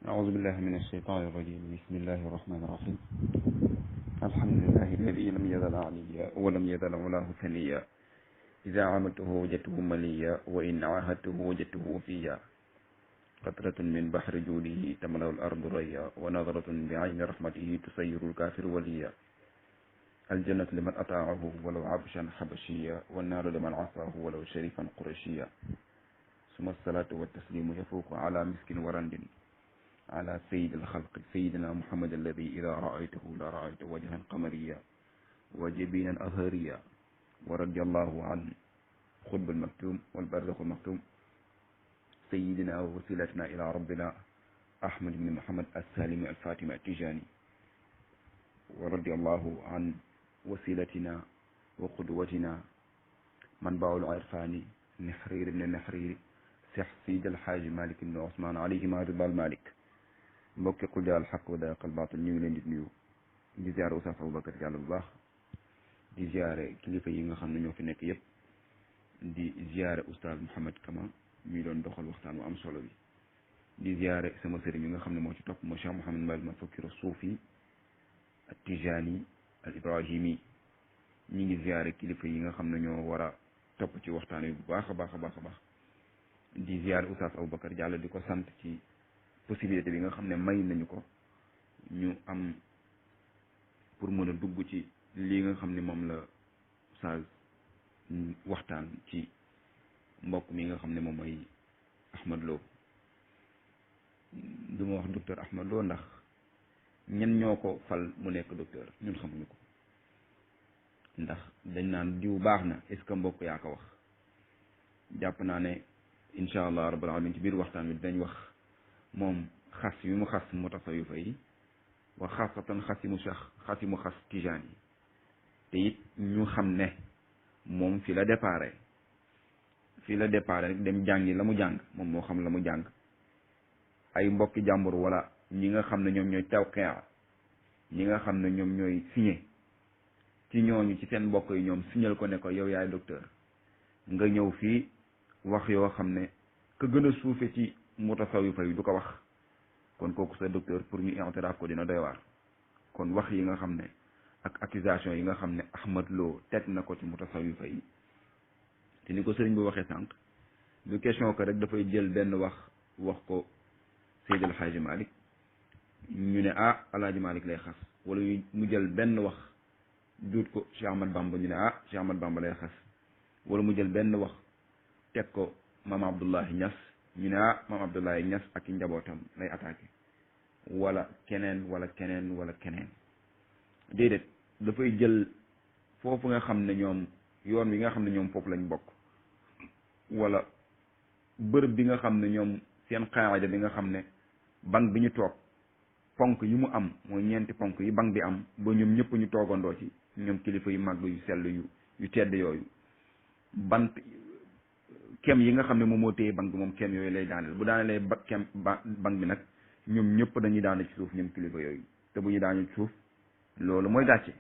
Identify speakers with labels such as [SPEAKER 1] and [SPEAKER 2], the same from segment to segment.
[SPEAKER 1] أعوذ بالله من الشيطان الرجيم بسم الله الرحمن الرحيم الحمد لله الذي لم يزل عليا ولم يزل علاه ثنيا إذا عملته وجدته مليا وإن عاهدته وجدته وفيا قطرة من بحر جوده تملأ الأرض ريا ونظرة بعين رحمته تسير الكافر وليا الجنة لمن أطاعه ولو عبشا حبشيا والنار لمن عصاه ولو شريفا قرشيا ثم الصلاة والتسليم يفوق على مسك ورند على سيد الخلق سيدنا محمد الذي إذا رأيته لا رأيت وجها قمريا وجبينا أزهريا ورضي الله عن خطب المكتوم والبرزخ المكتوم سيدنا ووسيلتنا إلى ربنا أحمد بن محمد السالم الفاتمة التجاني ورضي الله عن وسيلتنا وقدوتنا منبع العرفان نحرير بن النحرير سيح سيد الحاج مالك بن عثمان عليهما رضا المالك mbokki qul jaa al xaq wa daaqal baatil ñu ngi leen di nuyu di ziare Oustaz Aboubacar Diallo bu baax di ziare kilifa yi nga xam ne ñoo fi nekk yëpp di ziare Oustaz Mouhamed Kama mi doon doxal waxtaan wu am solo bi di ziare sama sëriñ yi nga xam ne moo ci topp moo Cheikh Mouhamed Mbaye ma Fakkiru Suufi ak Tijani al Ibrahimi ñi ngi ziare kilifa yi nga xam ne ñoo war a topp ci waxtaan wi bu baax a baax a baax a baax di ziare Oustaz Aboubacar Diallo di ko sant ci possibilité bi nga xam ne may nañu ko ñu am pour mën a dugg ci lii nga xam ne moom la Oustaz waxtaan ci mbokk mi nga xam ne moom mooy Ahmad Lo du ma wax docteur Ahmad Lo ndax ñen ñoo ko fal mu nekk docteur ñun xamuñu ko ndax dañ naan diw baax na est-ce que mbokk yaa ko wax jàpp naa ne incha allah rabbul alamin ci biir waxtaan bi dinañ wax moom xas yu mu xas mutasawifa yi wa xasatan xas yi mu xas tijaan yi te it ñu xam ne moom fi la déparé rek dem jàngi la mu jàng moom moo xam la mu jàng ay mbokki jàmbur wala ñi nga xam ne ñoom ñooy tawqiya ñi nga xam ne ñoom ñooy signé ci ñooñu ci seen mbokk yi ñoom signal ko ne ko yow yaay docteur nga ñëw fii wax yoo xam ne ka gën a suufe ci mutasawifa yi du ko wax kon kooku sa docteur pour ñu i'tiraaf ko dina doy waar kon wax yi nga xam ne ak accusation yi nga xam ne Ahmad Lo teg na ko ci mutasawifa yi te ni ko sëriñ bi waxee sànq du question que rek dafay jël benn wax ko Seydi El Hadji Malick ñu ne Alaaji Malick lay xas wala mu jël benn wax duut ko Cheikh Ahmad Bamba ñu ne Cheikh Ahmad Bamba lay xas wala mu jël benn wax teg ko Maam Abdullahi Niass ñu ne Maam Abdoulaye Niass ak i njabootam lay attaqué wala keneen déedéet dafay jël foofu nga xam ne ñoom yoon wi nga xam ne ñoom foofu lañ bokk wala bërëb bi nga xam ne ñoom seen xaada bi nga xam ne bank bi ñu toog ponk yi mu am mooy ñeenti ponk yi bank bi am ba ñoom ñëpp ñu toogandoo ci ñoom kilifa yu màgg yu sell yu tedd yooyu bant kem yi nga xam ne moom moo téye bank bi moom kem yooyu lay daaneel bu daanelee bank bi nag ñoom ñëpp dañuy daane ci suuf ñoom kilifa yooyu te bu ñu daane ci suuf loolu mooy gàcce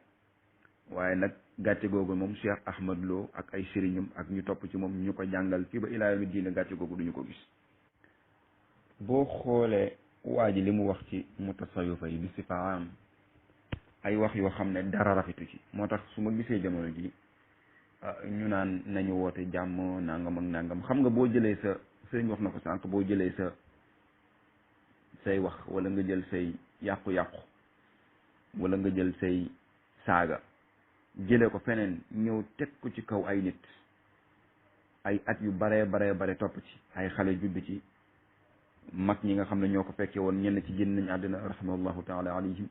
[SPEAKER 1] waaye nag gàcce googu moom Cheikh Ahmad Lo ak ay sëriñam ak ñu topp ci moom ñu ko jàngal fii ba ilaa yawmi diine gàcce googu duñu ko gis boo xoolee waa ji li mu wax ci mutasawifa yi bi si faam ay wax yoo xam ne dara rafetu ci moo tax su ma gisee jamono ji ñu naan nañu woote jàmm nangam ak nangam xam nga boo jëlee sa sëriñ wax na ko sànq boo jëlee say wax wala nga jël say yàqu-yàqu wala nga jël say saaga jëlee ko feneen ñëw teg ko ci kaw ay nit ay at yu bare topp ci ay xale judd ci mag ñi nga xam ne ñoo ko fekkee woon ñenn ci génn nañ àddina rahimahullahu taala alayhim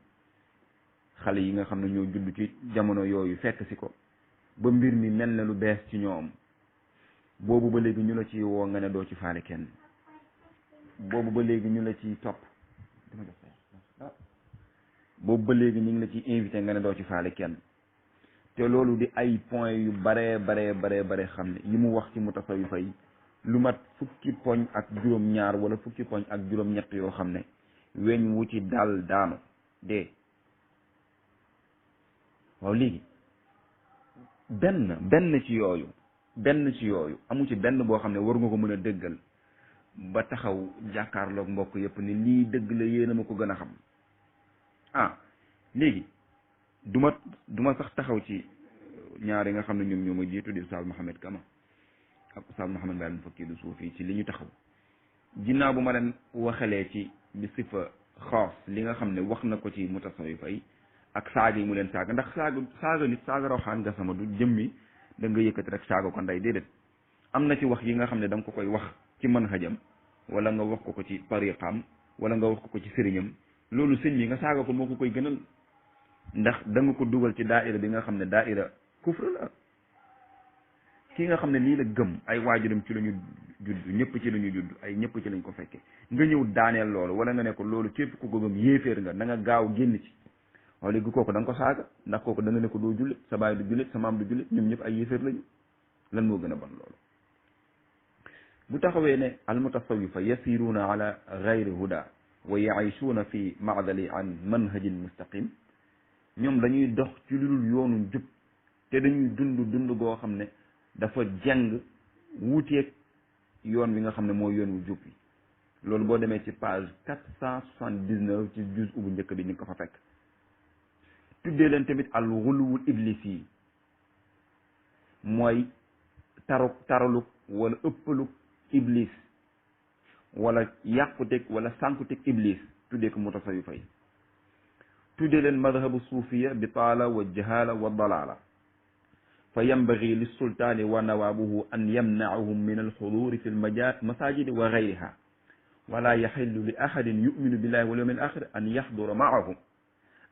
[SPEAKER 1] xale yi nga xam ne ñoo judd ci jamono yooyu fekk si ko ba mbir mi mel na lu bees ci ñoom boobu ba léegi ñu la ci woo nga ne doo ci faale kenn boobu ba léegi ñu la ci topp boobu ba léegi ñu ngi la ci invité nga ne doo ci faale kenn te loolu di ay point yu bare xam ne yi mu wax ci mutasawifa yi lu mat fukki poñ ak juróom-ñaar wala fukki poñ ak juróom-ñett yoo xam ne weñ wu ci dal daanu dee waaw léegi benn ci yooyu amu ci benn boo xam ne war nga ko mën a dëggal ba taxaw jàkkaarloog mbokk yëpp ni lii dëgg la yéen a ma ko gën a xam léegi du ma sax taxaw ci ñaar yi nga xam ne ñoom ñoo ma jiitu di Oustaz Mouhamed Kama ak Oustaz Mouhamed Mbaye Fakki du suufi ci li ñu taxaw ginnaaw bu ma leen waxalee ci bi sifa xaas li nga xam ne wax na ko ci mutasawifa yi ak saaga yi mu leen saaga ndax saaga nit saaga rawxaan nga sama du jëmmi da nga yëkkati rek saaga ko ndey déedéet am na ci wax yi nga xam ne da nga ko koy wax ci manhajam wala nga wax ko ci tariqaam wala nga wax ko ci sëriñam loolu sëñ bi nga saaga ko moo ko koy gënal ndax da nga ko dugal ci daaira bi nga xam ne daaira kufr la kii nga xam ne lii la gëm ay waajuram ci la ñu judd ñëpp ci la ñu judd ay ñëpp ci lañ ko fekke nga ñëw daaneel loolu wala nga ne ko loolu képp ku ko gëm yéeféer nga da nga gaaw génn ci waaw léegi kooku da nga ko saaga ndax kooku da nga ne ko doo jullit sa baay du jullit sa maam du jullit ñoom ñëpp ay yéeféer lañu lan moo gën a bon loolu bu taxawee ne almutasawifa yasiruuna ala gayri huda wa yaishuuna fi maadali an manhajin mustaqim ñoom dañuy dox ci lu dul yoonu jub te dañuy dund goo xam ne dafa jeng wuuteeg yoon wi nga xam ne mooy yoon wu jub yi loolu boo demee ci page 479 ci juz bu njëkk bi ni nga ko fa fekk tuddee leen tamit al xuluwul iblis yi mooy taraluk wala ëppaluk iblis wala yàquteg wala sànkuteg iblis tuddee ko mutasawifa yi tuddee leen madhabu suufiya bi taala wa jahala wa dalala fa yambagi lissultaani wa nawaabuhu an yamnaahum min alxuduri fi lmasajidi wa gayriha wala yaxillu li ahadin yuminu billahi wal yawmil axir an yaxdura maahum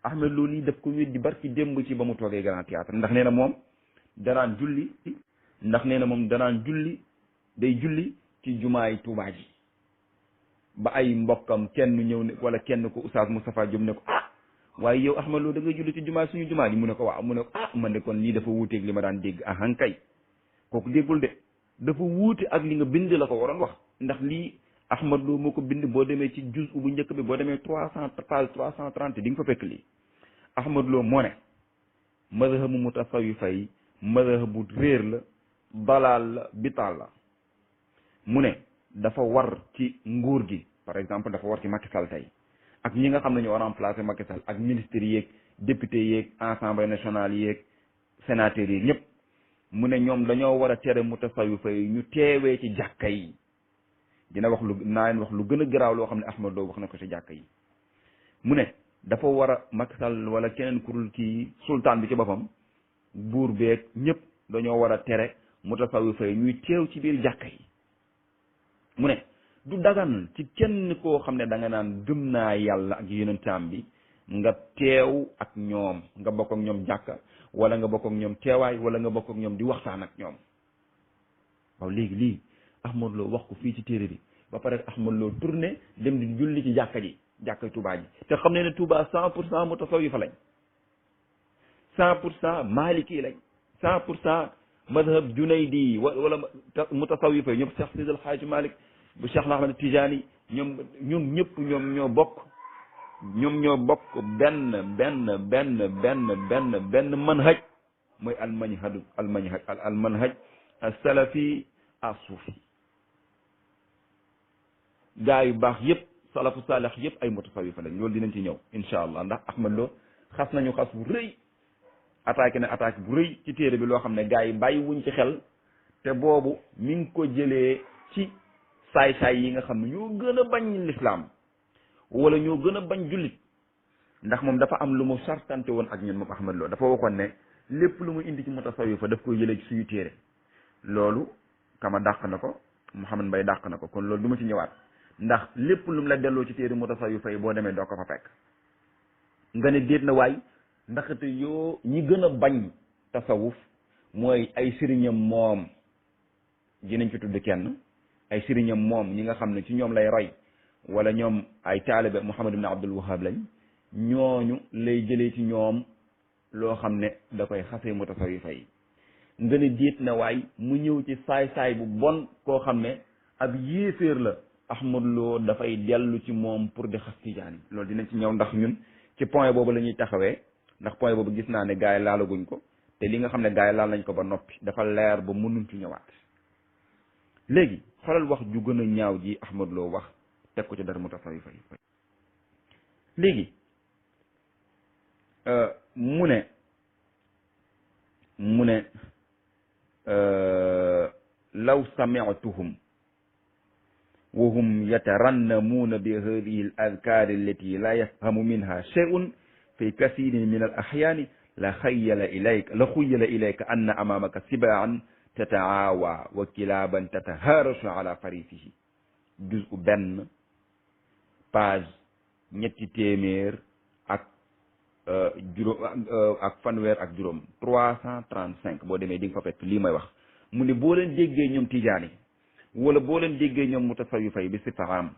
[SPEAKER 1] Ahmed loolu yi daf ko weddi barki démb ci ba mu toogee Grand Théâtre ndax nee na moom danaan julli day julli ci jumaay Tuubaa ji ba ay mbokkam kenn ñëw ne wala kenn ko Oustaz Moustapha Diop ne ko waaye yow Ahmed Lo da ngay julli ci jumaa suñu jumaa ji mu ne ko waaw mu ne ko man de kon lii dafa wuuteeg li ma daan dégg ahankay kooku déggul de dafa wuute ak li nga bind la ko waroon wax ndax lii Ahmed Lo moo ko bind boo demee ci juz bu njëkk bi boo demee page 330 di nga fa fekk lii Ahmed Lo moo ne madhabu mutasawifa yi madhabu réer la dalaal la bitaal la mu ne dafa war ci nguur gi par exemple dafa war ci Macky Sall tey ak ñi nga xam ne ñoo remplacé Macky Sall ak ministres yeeg député yeeg assemblée nationale yeeg sénateurs yi ñëpp mu ne ñoom dañoo war a tere mutasawifa yi ñu teewee ci jàkka yi dina wax lu gën a garaaw loo xam ne Ahmed Lo wax na ko ci jàkka yi mu ne dafa war a Macky Sall wala keneen kurul kii sultaan bi ci boppam buur beeg ñëpp dañoo war a tere mutasawifa yi ñuy teew ci biir jàkka yi mu ne du dagan ci kenn koo xam ne da nga naan gëm naa yàlla ak yonentam bi nga teew ak ñoom nga bokk ak ñoom jàkka wala nga bokk ak ñoom teewaay wala nga bokk ak ñoom di waxtaan ak ñoom waaw léegi lii Ahmed Lo wax ko fii ci téere bi ba pare Ahmed Lo tourné dem di julli ci jàkka ji jàkka Touba ji te xam ne Touba 100% mutasawifa lañ 100% maliki lañ 100% madhab Junaydi wala mutasawifa yi ñoom Cheikh Sidi El Hadj Malick bu Cheikh Ahmed Tijani ñoom ñëpp ñoom ñoo bokk benn manhaj mooy al manhaj al salafi as suufi gaa yu baax yëpp salafu salih yëpp ay mutasawifa lañ loolu dinañ ci ñëw incha allah ndax Ahmed Lo xas nañu xas bu rëy attaqué na attaque bu rëy ci téere bi loo xam ne gaa yi bàyyi wuñ ci xel te boobu mi ngi ko jëlee ci saay-saay yi nga xam ne ñoo gën a bañ lislaam wala ñoo gën a bañ jullit ndax moom dafa am lu mu sartante woon ak ñun moom Ahmed Lo dafa waxoon ne lépp lu mu indi ci mutasawifa daf koy jëlee ci suñu téere loolu Kama dàq na ko Mouhamed Mbaye dàq na ko kon loolu du ma ci ñëwaat ndax lépp lu mu la delloo ci téere mutasawifa yi boo demee doo ko fa fekk nga ne déet na waay ndaxte yoo ñi gën a bañ tasawuf mooy ay sëriñam moom dinañ ci tudd kenn ay sëriñam moom ñi nga xam ne ci ñoom lay roy wala ñoom ay taalibe Muhammad ibn Abdul Wahhab lañ ñooñu lay jëlee ci ñoom loo xam ne da koy xasee mutasawifa yi nga ne déet na waay mu ñëw ci saay-saay bu bon koo xam ne ab yéeféer la Ahmed Lo dafay dellu ci moom pour di xas tijaan yi loolu dinañ ci ñëw ndax ñun ci point boobu la ñuy taxawee ndax point boobu gis naa ne gars yi laalaguñ ko te li nga xam ne gars yi laal nañ ko ba noppi dafa leer ba mënuñ ci ñëwaat léegi xoolal wax ju gën a ñaaw ji Ahmad Lo wax teg ko ci dara mutasawifa yi léegi mu ne law sami'tuhum wa hum yatarannamuuna bi hadihi al adkaar allati la yafhamu minha shay'un fi kasirin min al ahyaani la xayyala ilayka anna amamaka sibaan tataawa wa kilaaban tatahaarasu ala farisihi juz'u benn page ñetti téeméer ak juróom ak fanweer ak juróom 335 boo demee di nga fa fekk lii may wax mu ne boo leen déggee ñoom tijaani wala boo leen déggee ñoom mutasawifa yi bi sifa am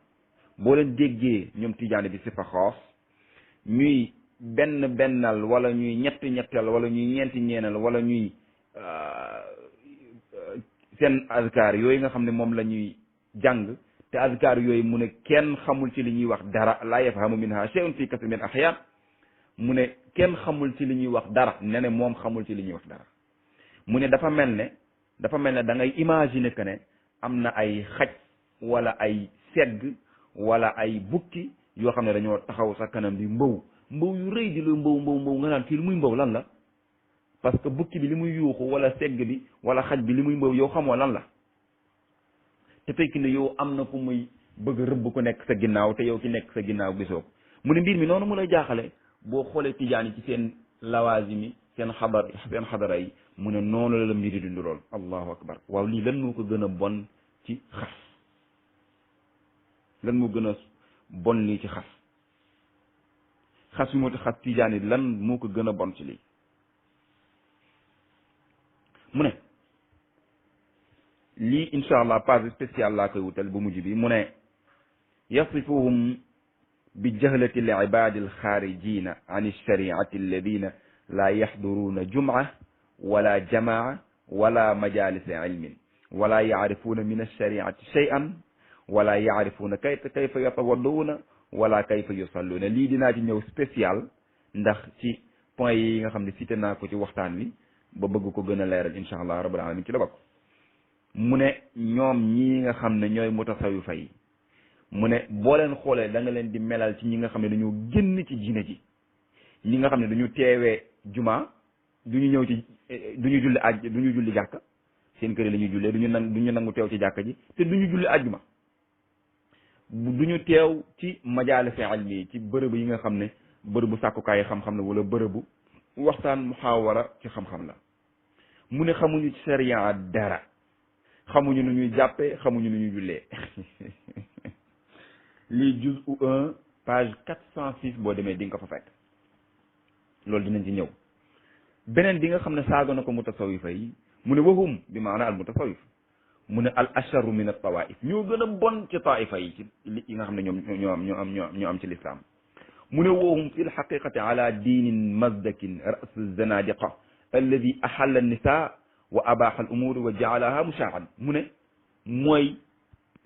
[SPEAKER 1] boo leen déggee ñoom tijaani bi sifa xoos ñuy bennal wala ñuy ñettal wala ñuy ñeenal wala ñuy seen azkar yooyu nga xam ne moom la ñuy jàng te azkar yooyu mu ne kenn xamul ci li ñuy wax dara la yafhamu minha shay'un fi kasir min ahyaan mu ne kenn xamul ci li ñuy wax dara ne moom xamul ci li ñuy wax dara mu ne dafa mel ne da ngay imaginer que ne am na ay xaj wala ay segg wala ay bukki yoo xam ne dañoo taxaw sa kanam di mbow yu rëy di la mbow nga naan kii li muy mbow lan la parce que bukki bi li muy yuuxu wala segg bi wala xaj bi li muy mbow yow xamoo lan la te fekk ne yow am na ku muy bëgg rëbb ko nekk sa ginnaaw te yow ki nekk sa ginnaaw gisoo ko mu ne mbir mi noonu mu lay jaaxale boo xoolee tijaan yi ci seen lawaazimi seen xadara yi mu ne noonu la mbir yi dund lool allahu akbar waaw lii lan moo ko gën a bon ci xas lan moo gën a bon lii ci xas bi moo tax xas tijaan yi lan moo ko gën a bon ci lii mu ne lii incha allah page spéciale laa koy wutal bu mujj bi mu ne yasifuhum bi jahlati l ibadi alxaarijina an alshariati alladina la yaxduruuna jumca wala jamaa wala majalisa ilmin wala yacrifuuna min alshariati shay'an wala yacrifuuna kayfa yatawadduuna wala kayfa yusalluuna lii dinaa ci ñëw spécial ndax ci point yi nga xam ne cité naa ko ci waxtaan wi ba bëgg ko gën a leeral incha allah rabbil alamin ci la bokk mu ne ñoom ñii nga xam ne ñooy mutasawifa yi mu ne boo leen xoolee da nga leen di melal ci ñi nga xam ne dañoo génn ci diine ji ñi nga xam ne duñu teewee juma duñu ñëw ci duñu julli jàkka seen kër la ñuy jullee duñu nangu teew ci jàkka ji te duñu julli àjjuma duñu teew ci majaalisi ilmi ci bërëb yi nga xam ne bërëbu sàkkukaay xam-xam la wala bërëbu waxtaan muhaawara ci xam-xam la mu ne xamuñu ci sharia dara xamuñu nu ñuy jàppee xamuñu nu ñuy jullee lii juz'u 1 page 406 boo demee di nga ko fa fekk loolu dinañ ci ñëw beneen bi nga xam ne saaga na ko mutasawifa yi mu ne wahum bi maana al mutasawif mu ne al asharu min at tawaif ñoo gën a bon ci taifa yi ci yi nga xam ne ñoo am ci lislaam mu ne wahum fi lxaqiqati ala diinin mazdakin ras zanadiqa alladi ahalla an-nisaa wa abaaxa al umuur wa jaalaha mushaahan mu ne mooy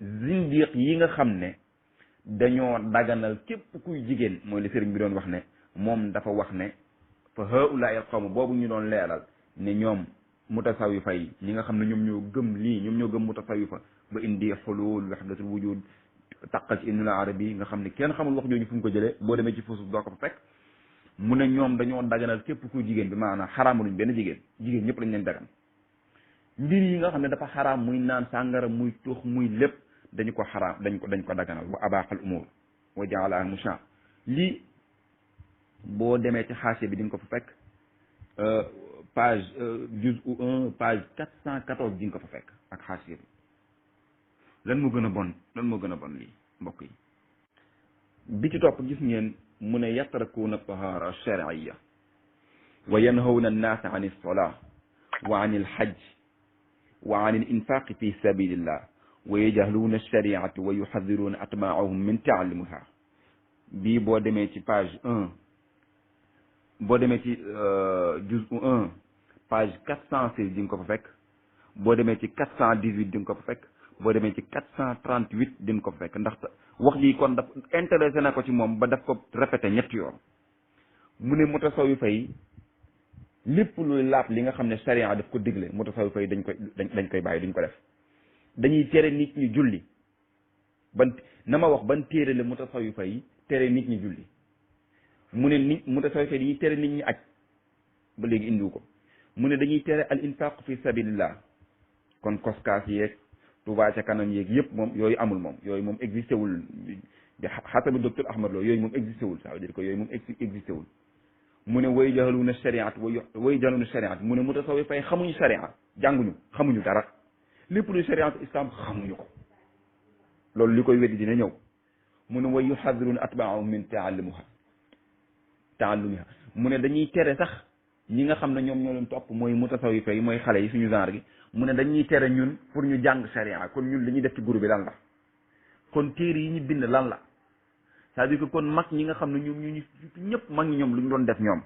[SPEAKER 1] zindiq yi nga xam ne dañoo daganal képp kuy jigéen mooy li sëriñ bi doon wax ne moom dafa wax ne fa haulaai al qawm boobu ñu doon leeral ne ñoom mutasawifa yi ñi nga xam ne ñoom ñoo gëm lii ñoom ñoo gëm mutasawifa ba indi xulul wahdatul wujud taqal ci ibnul arabi nga xam ne kenn xamul wax jooju fu mu ko jëlee boo demee ci fusus doo ko fa fekk mu ne ñoom dañoo daganal képp kuy jigéen bi maanaam xaraamaluñ benn jigéen ñëpp lañ leen dagan mbir yi nga xam ne dafa xaraam muy naan sàngara muy tux muy lépp dañu ko xaraam dañ ko daganal wa abaaxal umur wa jaala musha lii boo demee ci xaase bi di nga ko fa fekk page juz'u 1 page 414 di nga ko fa fekk ak xaase bi lan moo gën a bon lii mbokk yi bi ci topp gis ngeen mu ne yatrakuuna tahaara alsharciya wa yanhawna annaasa an alsolaa wa an alxajj wa an alinfaqi fi sabilillah wa yajahluuna alshariati wa yuxadiruuna atmaahum min taallumiha bii boo demee ci page 1 boo demee ci juz'u 1 page 416 di nga ko fa fekk boo demee ci 418 di nga ko fa fekk boo demee ci 438 di nga ko fa fekk ndax wax ji kon daf intéressé na ko ci moom ba daf ko répété ñetti yoon mu ne mutasawifa yi lépp luy laab li nga xam ne sharia daf ko digle mutasawifa yi dañ koy bàyyi duñ ko def dañuy tere nit ñi julli ban na ma wax ban téere la mutasawifa yi tere nit ñi julli mu ne nit mutasawifa yi dañuy tere nit ñi aj ba léegi indiwu ko mu ne dañuy tere al infaq fi sabilillah kon koskaas yeeg Touba ca kanam yeeg yëpp moom yooyu amul moom yooyu moom existé wul bi xasabi docteur Ahmad Lo yooyu moom existé wul ça veut dire que yooyu moom existé wul mu ne way jahaluna shariat way jahaluna shariat mu ne mutasawifa yi xamuñu sharia jànguñu xamuñu dara lépp lu shariat islam xamuñu ko loolu li koy weddi dina ñëw mu ne way yuxadiruna atbaahum min taallumiha mu ne dañuy tere sax ñi nga xam ne ñoom ñoo leen topp mooy mutasawifa yi mooy xale yi suñu genre gi mu ne dañuy tere ñun pour ñu jàng sharia kon ñun li ñuy def ci groupe bi lan la kon téere yi ñu bind lan la c'est-à-dire que kon mag ñi nga xam ne ñoom ñu ñëpp mag ñi ñoom lu ñu doon def ñoom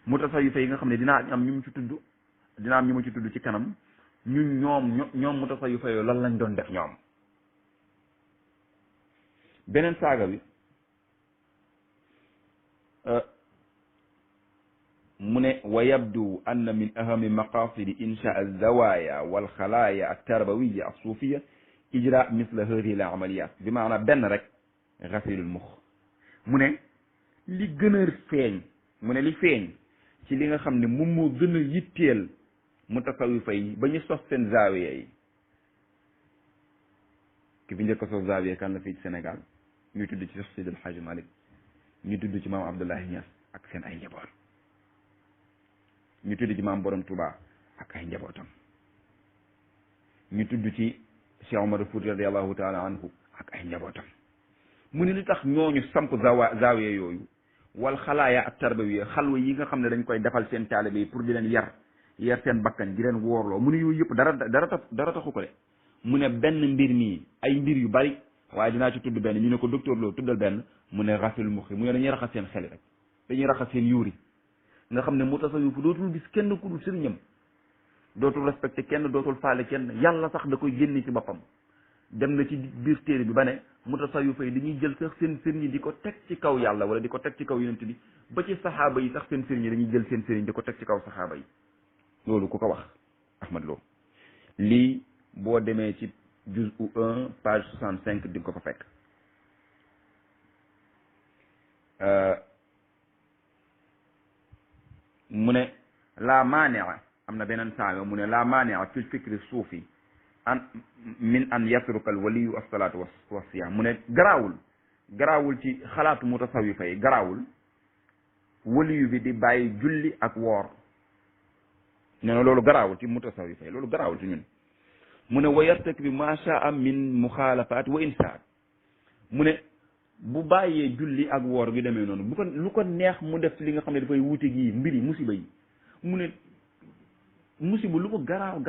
[SPEAKER 1] mutasawifa yi nga xam ne dinaa am ñu mu ci tudd dina am ñu ma ci tudd ci kanam ñun ñoom mutasawifa yooyu lan lañ doon def ñoom beneen saaga bi mu ne wa yabdu anna min ahami maqasidi insha alzawaya walxalaaya altarbawiya alsuufiya ijra misla hadihi al amaliyat bi maanaam benn rek xasilul mux mu ne li gën a feeñ mu ne li feeñ ci li nga xam ne moom moo gën a yitteel mutasawifa yi ba ñu sos seen zaawiya yi ki fi njëkk a sos zaawiya kan la fii ci Sénégal ñu tudd ci Cheikh Seydi El Hadji Malick ñu tudd ci maam Abdoulaye Niass ak seen ay njaboot ñu tudd ci maam Borom Touba ak ay njabootam ñu tudd ci Cheikh Omar Fouti radiallahu taala anhu ak ay njabootam mu ne li tax ñooñu samp zaawiya yooyu wal xalaaya ak tarbawiya xalwa yi nga xam ne dañ koy defal seen taalibe yi pour di leen yar seen bakkan di leen wóorloo mu ne yooyu yëpp dara taxu ko de mu ne benn mbir mii ay mbir yu bari waaye dinaa ci tudd benn ñu ne ko docteur Lo tuddal benn mu ne rasul muxi mu ne dañuy raxas seen xel rek dañuy raxas seen yuuri nga xam ne mutasawif dootul gis kenn ku dul sëriñam dootul respecté kenn dootul faale kenn yàlla sax da koy génne ci boppam dem na ci biir téere bi ba ne mutasawifa yi dañuy jël sax seen sëriñ yi di ko teg ci kaw yàlla wala di ko teg ci kaw yonent bi ba ci saxaaba yi sax seen sëriñ yi dañuy jël seen sëriñ di ko teg ci kaw saxaaba yi loolu ku ko wax Ahmad Lo lii boo demee ci juz'u 1 page 65 di nga ko fa fekk mu ne la maania am na beneen saaga mu ne la maania fi fikri suufi an min an yatruka al waliyu as-salaatu wa siyam mu ne garaawul ci xalaatu mutasawifa yi garaawul waliyu bi di bàyyi julli ak woor nee na loolu garaawul ci mutasawifa yi loolu garaawul ci ñun mu ne wa yartakibi ma shaa min muxaalafaat wa insaat mu ne bu bàyyee julli ak woor gi demee noonu bu ko lu ko neex mu def li nga xam ne dafay wuute gi mbiri musiba yi mu ne musiba lu ko garaaw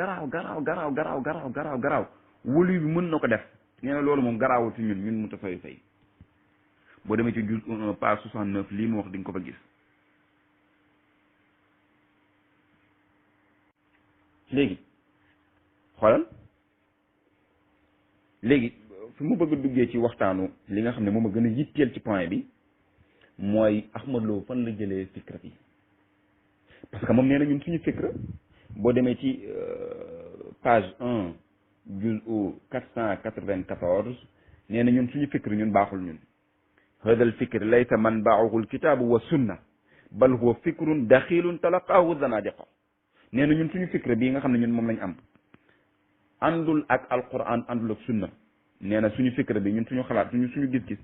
[SPEAKER 1] wali bi mën na ko def nee na loolu moom garaawul ci ñun mutasawifa yi boo demee ci juz 1 page 69 lii mu wax di nga ko fa gis léegi xoolal léegi fi mu bëgg a duggee ci waxtaanu li nga xam ne moom a gën a yitteel ci point bi mooy Ahmad Lo fan la jëlee fikra bi parce que moom nee na ñun suñu fikra boo demee ci page 1 juz'u 494 nee na ñun suñu fikr ñun baaxul ñun hada al fikr laysa manba'uhu al kitabu wa sunna bal huwa fikrun daxilun talaqaahu zanadiqa nee na ñun suñu fikra bii nga xam ne ñun moom lañ am àndul ak alquran àndul ak sunna nee na suñu fikra bi ñun suñu xalaat suñu gis-gis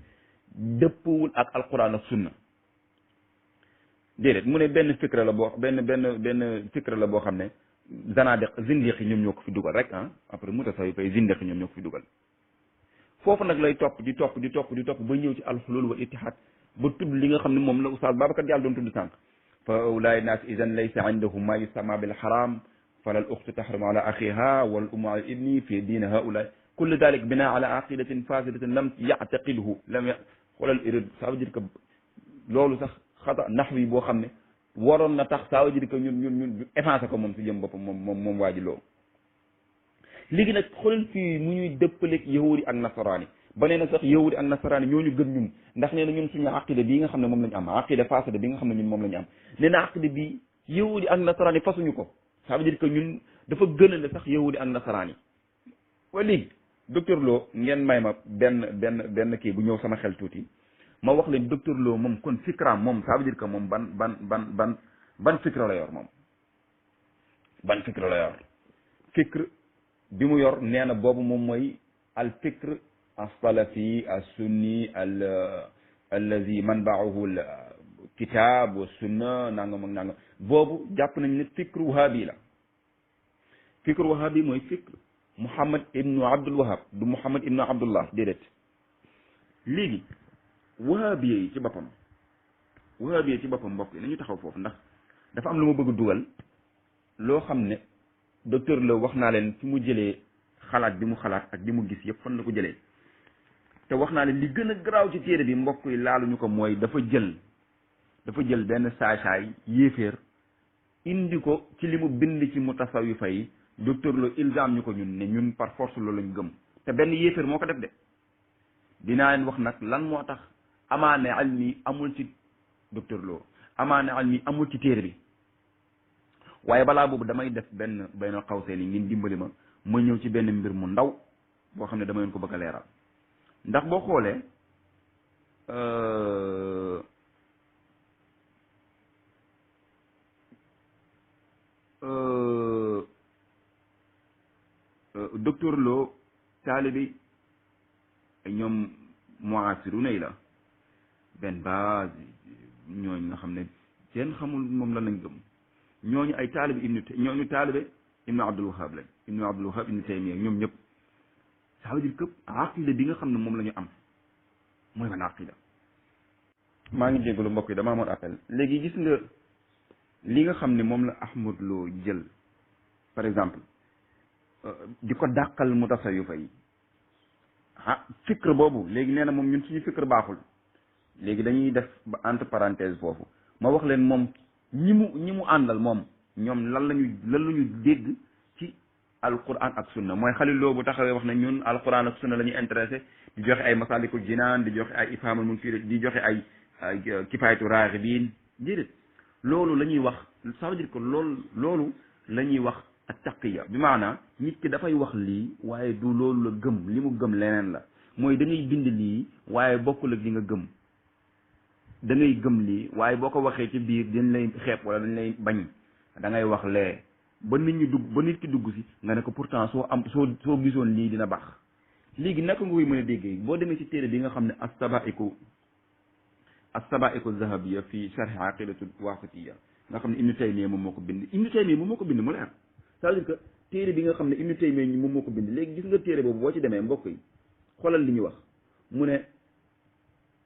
[SPEAKER 1] dëppwul ak alquran ak sunna déedéet mu ne benn fikra la boo benn fikra la boo xam ne zanadiq zindiq yi ñoom ñoo ko fi dugal rek ah après mutasawwifa yi zindiq yi ñoom ñoo ko fi dugal foofu nag lay topp di topp ba ñëw ci alxulul wal ittihad ba tudd li nga xam ne moom la oustaz Babacar Diallo doon tudd sànq fa ulaay naas idan laysa indahum ma yusama bil haram fala al uxtu tahrimu ala axiha wal ummu ala ibni fi diini haulaay kullu dalik bina ala aqidatin fasidatin lam yactaqidhu xoolal erreur ça veut dire que loolu sax xata naxwi boo xam ne waroon na tax ça veut dire que ñun effacé ko moom si jëm boppam moom waa ji loolu léegi nag xoolal fii mu ñuy dëppaleeg yahudi ak nasaraani ba nee na sax yahudi ak nasaraani ñooñu gën ñun ndax nee na ñun suñu aqida bii nga xam ne moom la ñu am aqida fasada bi nga xam ne ñun moom la ñu am nee na aqida bi yahudi ak nasaraani fasuñu ko ça veut dire que ñun dafa gënale sax yahudi ak nasaraan yi. wa léegi docteur Lo ngeen may ma benn kii bu ñëw sama xel tuuti ma wax leen docteur Lo moom kon fikraam moom ça veut dire que moom ban fikra la yor moom ban fikra la yor fikr bi mu yor nee na boobu moom mooy al fikr as-salafi as-sunni allazi manba'uhu al kitab wa sunna nangam ak nangam boobu jàpp nañ ne fikr wahabi la fikr wahabi mooy fikr Muhammad ibnu Abdul Wahab du Muhammad ibnu Abdullah déedéet léegi wahabi yi ci boppam mbokk yi nañu taxaw foofu ndax dafa am lu ma bëgg dugal loo xam ne docteur la wax naa leen fi mu jëlee xalaat bi mu xalaat ak bi mu gis yëpp fan la ko jëlee te wax naa leen li gën a garaaw ci téere bi mbokk yi laaluñu ko mooy dafa jël benn saay-saay yéeféer indi ko ci li mu bind ci mutasawifa yi docteur Lo ilzam ñu ko ñun ne ñun par force loolu lañ gëm te benn yéeféer moo ko def de dinaa leen wax nag lan moo tax amaane almi amul ci docteur Lo amaane almi amul ci téere bi waaye balaa boobu damay def benn xawsee ni ngeen dimbali ma ñëw ci benn mbir mu ndaw boo xam ne dama leen ko bëgg a leeral ndax boo xoolee docteur Lo taalibi ñoom muasiruna yi la benn base ñooñu nga xam ne kenn xamul moom lan lañ gëm ñooñu ay taalibi ñooñu taalibe ibnu Abdul Wahab lañ ibnu Taymiya ñoom ñëpp ça veut dire que aqida bi nga xam ne moom la ñu am mooy man aqida maa ngi jégalu mbokk yi dama amoon appel léegi gis nga li nga xam ne moom la Ahmad Lo jël par exemple di ko dàqal mutasawwifa yi fikr boobu léegi nee na moom ñun suñu fikr baaxul léegi dañuy def ba entre parenthèse foofu ma wax leen moom ñi mu àndal moom ñoom lan lañu dégg ci alquran ak sunna mooy Xalil Lo bu taxawee wax ne ñun alquran ak sunna la ñuy intéressé di joxe ay masalikul jinaan di joxe ay ifhamul munfir di joxe ay kifayatu raghibin déedéet loolu la ñuy wax ça veut dire que loolu la ñuy wax ak taqiya bi maanaam nit ki dafay wax lii waaye du loolu la gëm li mu gëm leneen la mooy da ngay bind lii waaye bokkul ak li nga gëm da ngay gëm lii waaye boo ko waxee ci biir dañ lay xeeb wala dañ lay bañ da ngay wax lee ba nit ki dugg si nga ne ko pourtant soo gisoon lii dina baax léegi naka nga koy mën a déggee boo demee ci téere bi nga xam ne as-sabaiku zahabiya fi sharh aqidatu wasitiya nga xam ne Ibnu Taymiya moom moo ko bind mu leer c'est-à-dire que téere bi nga xam ne Ibnu Taymiya moom moo ko bind léegi gis nga téere boobu boo ci demee mbokk yi xoolal li ñu wax mu ne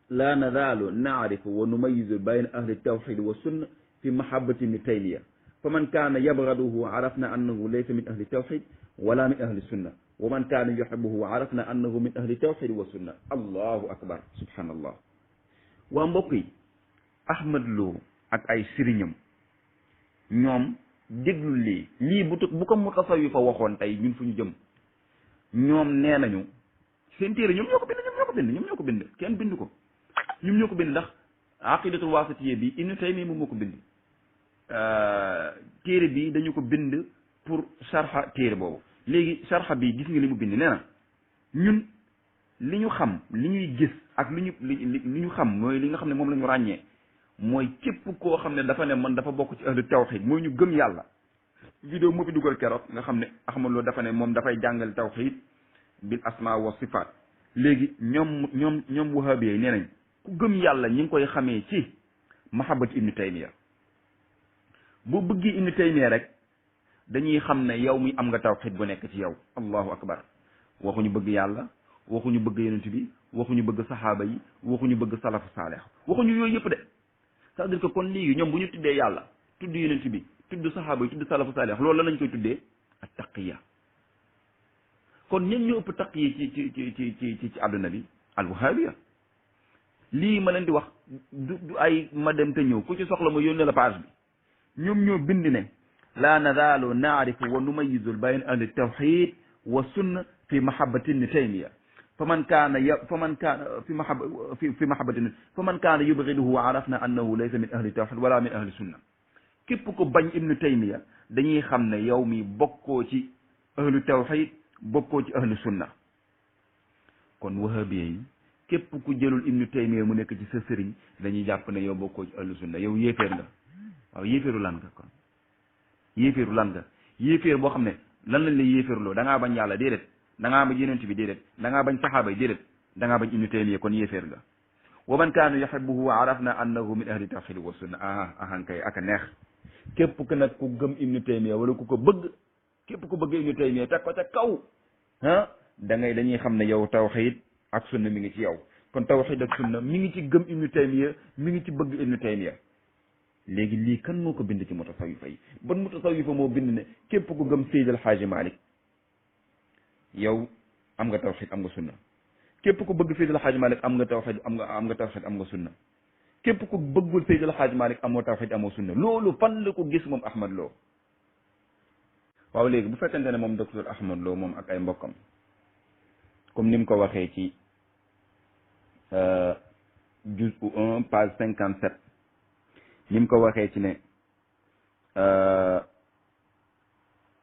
[SPEAKER 1] laa nazaalu naarifu wa numayizu bayna ahli tawxid wa sunna fi mahabbati Ibnu Taymiya fa man kaana yabgaduhu arafna annahu laysa min ahli tawxid wala min ahli sunna wa man kaana yuhibbuhu arafna annahu min ahli tawxid wa sunna allahu akbar subhanallah waa mbokk yi Ahmad Lo ak ay sëriñam ñoom déglu lii bu ko mutasawifa waxoon tey ñun fu ñu jëm ñoom nee nañu seen téere ñoom ñoo ko bind kenn bind ko ñoom ñoo ko bind ndax aqidatul wasitiyya bi Ibnu Taymiya moom moo ko bind téere bi dañu ko bind pour sharha téere boobu léegi sharha bi gis nga li mu bind nee na ñun li ñu xam li ñuy gis ak li ñu xam mooy li nga xam ne moom la ñu ràññee mooy képp koo xam ne dafa ne man dafa bokk ci ahlu tawxid mooy ñu gëm yàlla vidéo moo fi dugal keroog nga xam ne Ahmad Lo dafa ne moom dafay jàngal tawxid bil asma wa sifaat léegi ñoom wahabi yi nee nañ ku gëm yàlla ñi ngi koy xamee ci mahabbati Ibnu Taymiya bu bëggee Ibnu Taymiya rek dañuy xam ne yow mi am nga tawxid bu nekk ci yow allahu akbar waxuñu bëgg yàlla waxuñu bëgg yonent bi waxuñu bëgg saxaaba yi waxuñu bëgg salafu saalih waxuñu yooyu yëpp de c'est-à-dire que kon léegi ñoom bu ñu tuddee yàlla tudd yonent bi tudd saxaaba yi tudd salafu saalih loolu la lañ koy tuddee ak taqiya kon ñen ñoo ëpp taqiya ci àdduna bi al wahabiya lii ma leen di wax du ay ma dem te ñëw ku ci soxla ma yónnee la page bi ñoom ñoo bind ne laa nazaalu naarifu wa numayizu bayna ahli tawxid wa sunna fi mahabbati Ibni Taymiya faman kaana yubghiduhu arafna annahu laysa min ahli tawhid wala min ahli sunna képp ko bañ ibnu taymiya dañuy xam ne yow mi bokkoo ci ahlu tawxid bokkoo ci ahlu sunna. kon wahabiya yi képp ku jëlul ibnu taymiya mu nekk ci sa sëriñ dañuy jàpp ne yow bokkoo ci ahlu sunna, yow yéeféer nga. waaw yéeféeru lan nga kon yéeféeru lan nga yéeféer boo xam ne lan lañ la yéeféerloo da ngaa bañ yàlla déedéet, da ngaa bañ yenent bi déedéet, da ngaa bañ saxaaba yi déedéet, da ngaa bañ ibnu taymiya, kon yéeféer nga. wa man kaanu yuhibbuhu wa arafna annahu min ahli tawxid wa sunna ahankay aka neex képp ku nag ku gëm ibnu taymiya wala ku ko bëgg, képp ku bëgg ibnu taymiya teg ko ca kaw dañuy xam ne yow tawxid ak sunna mi ngi ci yow. kon tawxid ak sunna mi ngi ci gëm ibnu taymiya, mi ngi ci bëgg ibnu taymiya. léegi lii kan moo ko bind ci mutasawifa yi? ban mutasawifa moo bind ne képp ku gëm Seydi El Hadji Malick yow am nga tawxid am nga sunna, képp ku bëgg Seydi El Hadji Malick am nga tawxid am nga tawxid am nga sunna, képp ku bëggul Seydi El Hadji Malick amoo tawxid amoo sunna. loolu fan la ko gis moom Ahmad Lo? waaw léegi bu fekkente ne moom docteur Ahmad Lo moom ak ay mbokkam comme ni mu ko waxee ci juz'u 1 page 57 ni mu ko waxee ci ne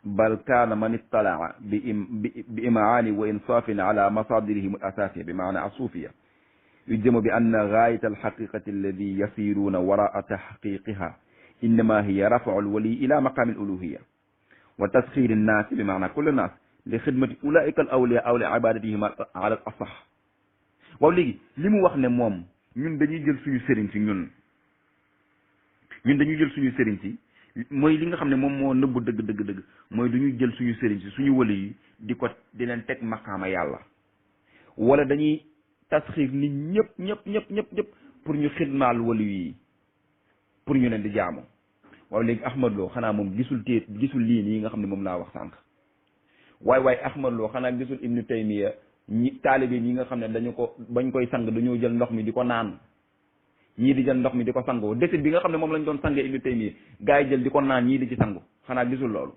[SPEAKER 1] bal kaana man ittalaa bi imaani wa insaafin ala masadirihim al asasiya bi maana asuufiya yujzamu bi anna gaayata alxaqiqati alladi yasiruuna waraa taxqiqiha innama hiya rafau alwali ila maqaami aluluhiya wa tasxiri nnaasi bi maana kulli naas li xidmati ulaika al awliya aw li ibadatihim ala al asax. waaw léegi li mu wax ne moom ñun dañuy jël suñu sëriñ si ñun dañuy jël suñu sëriñ si mooy li nga xam ne moom moo nëbbu dëgg mooy du ñuy jël suñu sëriñ si suñu wali yi di leen teg maqaama yàlla, wala dañuy tasxiir nit ñëpp pour ñu xidmaal wali yi pour ñu leen di jaamu. waaw léegi Ahmad Lo xanaa moom gisul lii nii nga xam ne moom laa wax sànq. waaye Ahmad Lo xanaa gisul ibnu taymiya taalibe ñi nga xam ne dañu ko bañ koy sang dañoo jël ndox mi di ko naan, ñii di jël ndox mi di ko sangoo, desit bi nga xam ne moom lañ doon sangee ibnu taymiya gaa yi jël di ko naan ñii di ci sangu, xanaa gisul loolu?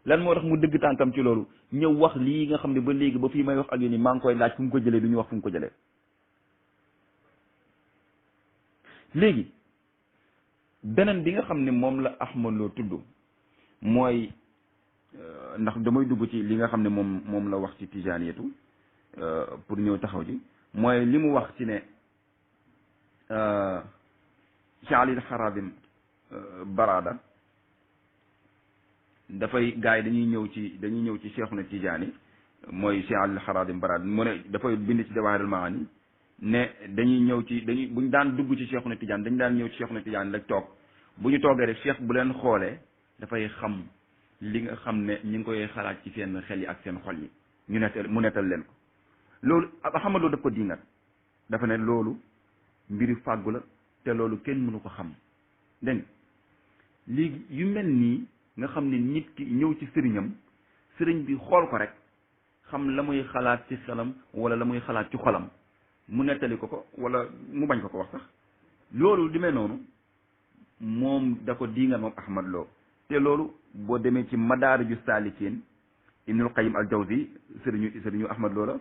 [SPEAKER 1] lan moo tax mu dëgg tànkam ci loolu ñëw wax lii nga xam ne ba léegi ba fii may wax ak yéen maa ngi koy laaj fu mu ko jëlee du ñu wax fu mu ko jëlee. léegi beneen bi nga xam ne moom la Ahmad Lo tudd mooy ndax damay dugg ci li nga xam ne moom la wax ci tijaaniyatu pour ñëw taxaw ji, mooy li mu wax ci ne Cheikh Ali Harazim Barada dafay gars yi dañuy ñëw ci Cheikhuna Tijaani, mooy Cheikh Ali Harazim Barada mu ne dafay bind ci Jawaahirul Maani ne buñ daan dugg ci Cheikhuna Tijaani dañ daan ñëw ci Cheikhuna Tijaani rek toog, bu ñu toogee rek Cheikh bu leen xoolee dafay xam li nga xam ne ñu ngi koy xalaat ci seen xel yi ak seen xol yi mu nettal leen ko. loolu Ahmad Lo daf ko diingat, dafa ne loolu mbiri fàggu la te loolu kenn mënu ko xam. dégg léegi yu mel nii nga xam ne nit ki ñëw ci sëriñ bi xool ko rek xam la muy xalaat ci xelam wala la muy xalaat ci xolam mu nettali ko wala mu bañ ko wax sax, loolu di mel noonu moom da ko diingat moom Ahmad Lo. te loolu boo demee ci madaariju saalikiin Ibnul Qayyim al Jawzi sëriñu Ahmad Lo la,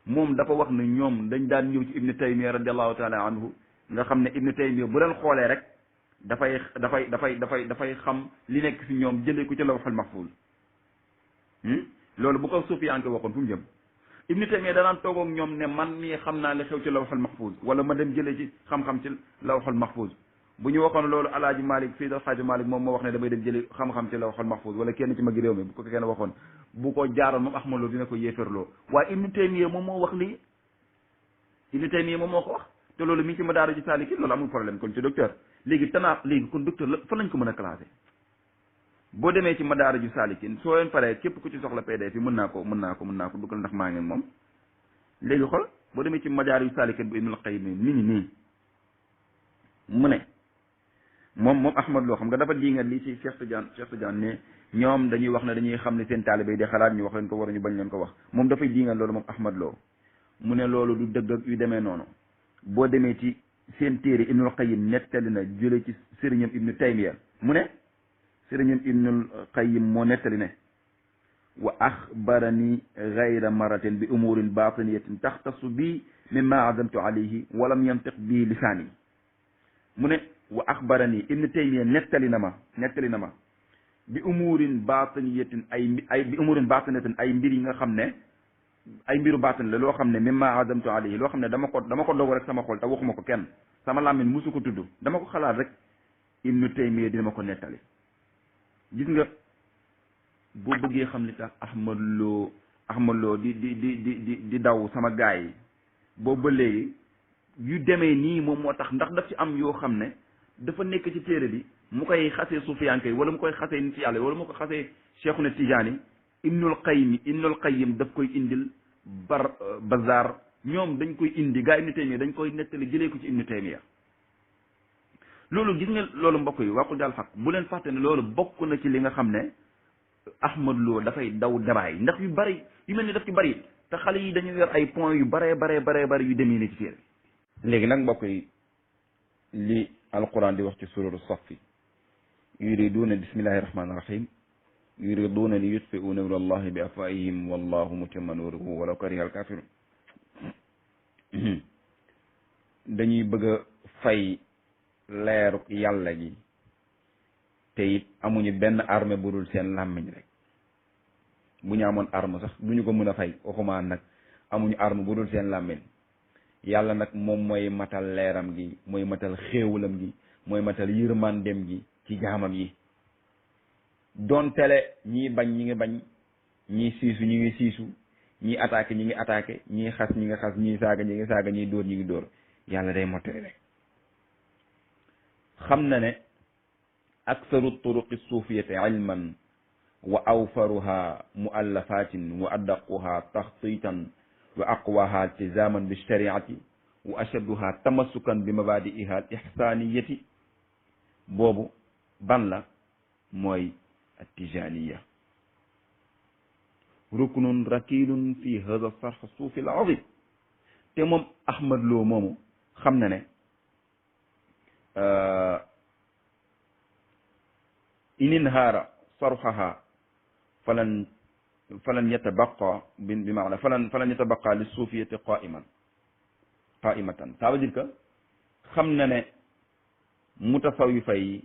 [SPEAKER 1] moom dafa wax ne ñoom dañ daan ñëw ci ibnu taymiya radiallahu taala anhu nga xam ne ibnu taymiya bu leen xoolee rek dafay xam li nekk si ñoom jëlee ko ci lawhul mahfuz. loolu bu ko sufiyanke waxoon fu mu jëm? ibnu taymiya danaan toog ak ñoom ne man mii xam naa li xew ci lawhul mahfuz, wala ma dem jëlee ci xam-xam ci lawhul mahfuz. bu ñu waxoon loolu alaaji Malik Seydi Alxaaji Malik moom moo wax ne damay dem jëli xam-xam ci lawhul mahfuz, wala kenn ci magi réew mi bu ko kenn waxoon bu ko jaaroon moom Ahmad Lo dina ko yéefarloo. waaye ibnu taymiya moom moo wax lii, ibnu taymiya moom moo ko wax, te loolu mi ngi ci madaariju saalikiin, loolu amul problème. kon ci docteur léegi kon docteur la fan lañ ko mën a classé? boo demee ci madaariju saalikiin soo leen paree képp ku ci soxla PDF yi mën naa ko dugal ndax maa ngi moom. léegi xool boo demee ci madaariju saalikiin bu Ibnul Qayyim mi ngi nii mu ne moom Ahmad Lo xam nga dafa diingat lii ci Cheikh Tidiane ne ñoom dañuy wax ne dañuy xam ne seen taalibe yi di xalaat ñu wax leen ko war ñu bañ leen ko wax. moom dafay diingat loolu moom Ahmad Lo mu ne loolu du dëgg ak yu demee noonu. boo demee ci seen téere Ibnul Qayyim nettali na jële ci sëriñam Ibnu Taymiya mu ne sëriñam Ibnul Qayyim moo nettali ne wa axbarani gayra maratin bi umurin batiniyatin taxtasu bi mimma azamtu alayhi walam yantiq bi lisaani mu ne wa axbarani ibnu taymiya nettali na ma bi umurin batiniyatin bi umurin batiniyatin ay mbir yi nga xam ne ay mbiru baatin la loo xam ne mimma azamtu alayhi loo xam ne dama ko dogu rek sama xol te waxuma ko kenn sama làmmiñ musu ko tudd dama ko xalaat rek ibnu taymiya dina ma ko nettali. gis nga boo bëggee xam li tax Ahmad Lo di daw sama gaay yi boobu ba léegi yu demee nii moom moo tax ndax daf ci am yoo xam ne dafa nekk ci téere bi mu koy xasee sufiyanke wala mu koy xasee nit yàlla wala mu ko xasee Cheikhuna Tijaani Ibnul Qayyim daf koy indil Bazar ñoom dañ koy indi gaa Ibnu Taymiya dañ koy nettali jëlee ko ci Ibnu Taymiya loolu gis nga loolu mbokk yi waqul daal xaq bu leen fàtte ne loolu bokk na ci li nga xam ne Ahmad Lo dafay daw débat yi ndax yu bari yu mel ni daf ci bari te xale yi dañu yor ay points yu baree bari yu demee ni ci téere léegi nag mbokk yi li alquran di wax ci suratu Safi yuriduuna bismillahi rahmaani rahim yuriduuna li yutfi'u nuura allahi bi afwaahihim wallahu mutimmu nuurihi walaw kariha alkaafiruun dañuy bëgg a fay leeru yàlla gi te it amuñu benn arme bu dul seen làmmiñ rek bu ñu amoon arme sax duñu ko mën a fay waxuma nag amuñu arme bu dul seen làmmiñ yàlla nag moom mooy matal leeram gi mooy matal xéewalam gi mooy matal yërmandem gi ci jaamam yi doon tele ñii bañ ñi ngi bañ ñii siisu ñi ngi siisu ñii attaqué ñi ngi attaqué ñii xas ñi ngi xas ñii saaga ñi ngi saaga ñii dóor ñi ngi dóor yàlla day mottali rek xam na ne aksaru turuqi suufiyati ilman wa awfaruha muallafatin wa addaquha taxtitan wa aqwaha iltizaman bi shariati wa ashadduha tamassukan bi mabadi'iha al ihsaniyati boobu ban la mooy attijaniya ruknun rakilun fi hada sarx suufi al azim te moom Ahmad Lo moomu xam na ne ininhaara sarxaha falan yatabaqa bi maana falan yatabaqa li suufiyati qaimatan ça veut dire que xam na ne mutasawifa yi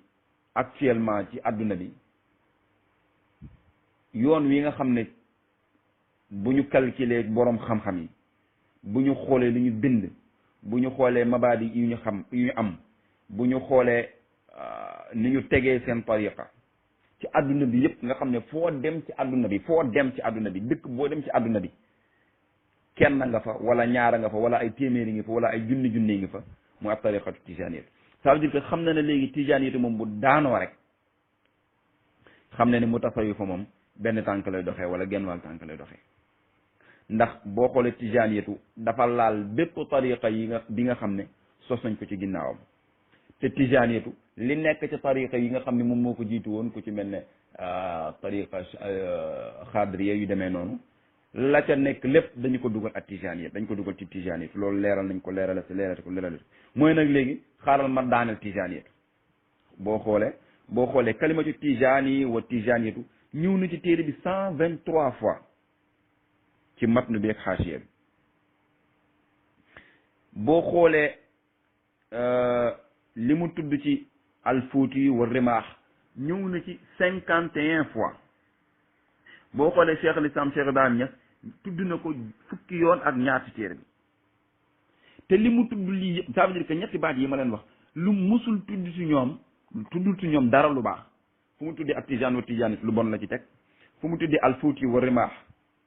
[SPEAKER 1] actuellement ci adduna bi yoon wi nga xam ne bu ñu calculer boroom xam-xam yi bu ñu xoolee li ñu bind bu ñu xoolee mabaadi yu ñu am bu ñu xoolee ni ñu tegee seen tariqa ci adduna bi yëpp nga xam ne foo dem ci adduna bi dëkk boo dem ci adduna bi kenn nga fa wala ñaara nga fa wala ay téeméeri ngi fa wala ay junni ngi fa mu ab tariqatu tijaniyat ça veut dire que xam na ne léegi tijaniyat moom bu daanoo rek xam na ne mu tasawifa moom benn tànk lay doxee wala genn wàll tànk lay doxee ndax boo xoolee tijaniyatu dafa laal bépp tariqa bi nga xam ne sos nañ ko ci ginnaawam te tijaniyatu li nekk ci tariqa yi nga xam ne moom moo ko jiitu woon ku ci mel ne tariqa xadriya yu demee noonu la ca nekk lépp dañu ko dugal ak tijaniyat dañ ko dugal ci tijaniyatu loolu leeral nañ ko leeralati mooy nag léegi xaaral ma daaneel tijaniyatu boo xoolee kalimatu tijani wa tijaniyatu ñëw na ci téere bi 123 fois ci matnu bi ak xaasiya bi boo xoolee li mu tudd ci alfuuti wa rimaax ñëw na ci 51 fois boo xoolee Cheikh al Islam Cheikh Ibrahim Niass tudd na ko fukki yoon ak ñaar ci téere bi te li mu tudd lii yëpp ça veut dire que ñetti baat yi ma leen wax lu musul tuddul ci ñoom dara lu baax fu mu tuddee ak tijaan wa tijaanit lu bon la ci teg fu mu tuddee alfuuti wa rimaax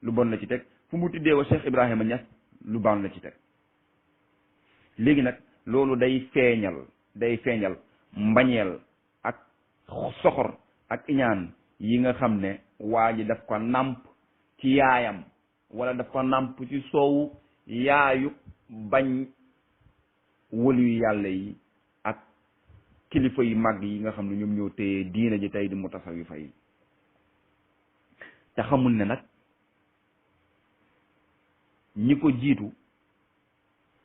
[SPEAKER 1] lu bon la ci teg fu mu tuddee wa Cheikh Ibrahima Niass lu bon la ci teg léegi nag loolu day feeñal mbañeel ak soxor ak iñaan yi nga xam ne waa ji daf ko nàmp ci yaayam wala daf ko nàmp ci soowu yaayu bañ wëlu yàlla yi ak kilifa yu mag yi nga xam ne ñoom ñoo téye diina ji tey di mutasawifa yi te xamul ne nag ñi ko jiitu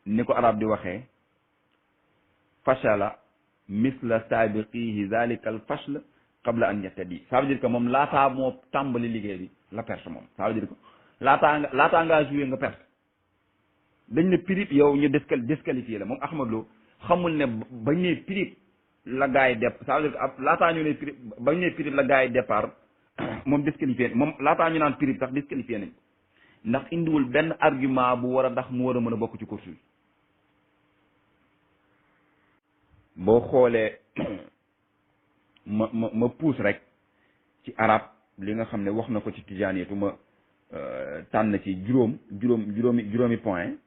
[SPEAKER 1] ni ko arab di waxee fashala misla saabiqihi zalika al fashl qabla an yattadi ça veut dire que moom laataa moo tàmbali liggéey bi la perte moom ça veut dire que laataa ngaa joué nga perte dañ ne pirip yow ñu disqualifié la moom Ahmad Lo xamul ne bañ ne pirip la gars yi dep ça veut dire que ab laataa ñu ne prix ba ñu ne prix la gars yi départ moom disqualifié moom laataa ñu naan prix sax disqualifié nañ ndax indiwul benn argument bu war a tax mu war a mën a bokk ci course bi boo xoolee ma pousse rek ci arab li nga xam ne wax na ko ci tijaaniyatu ma tànn ci juróomi point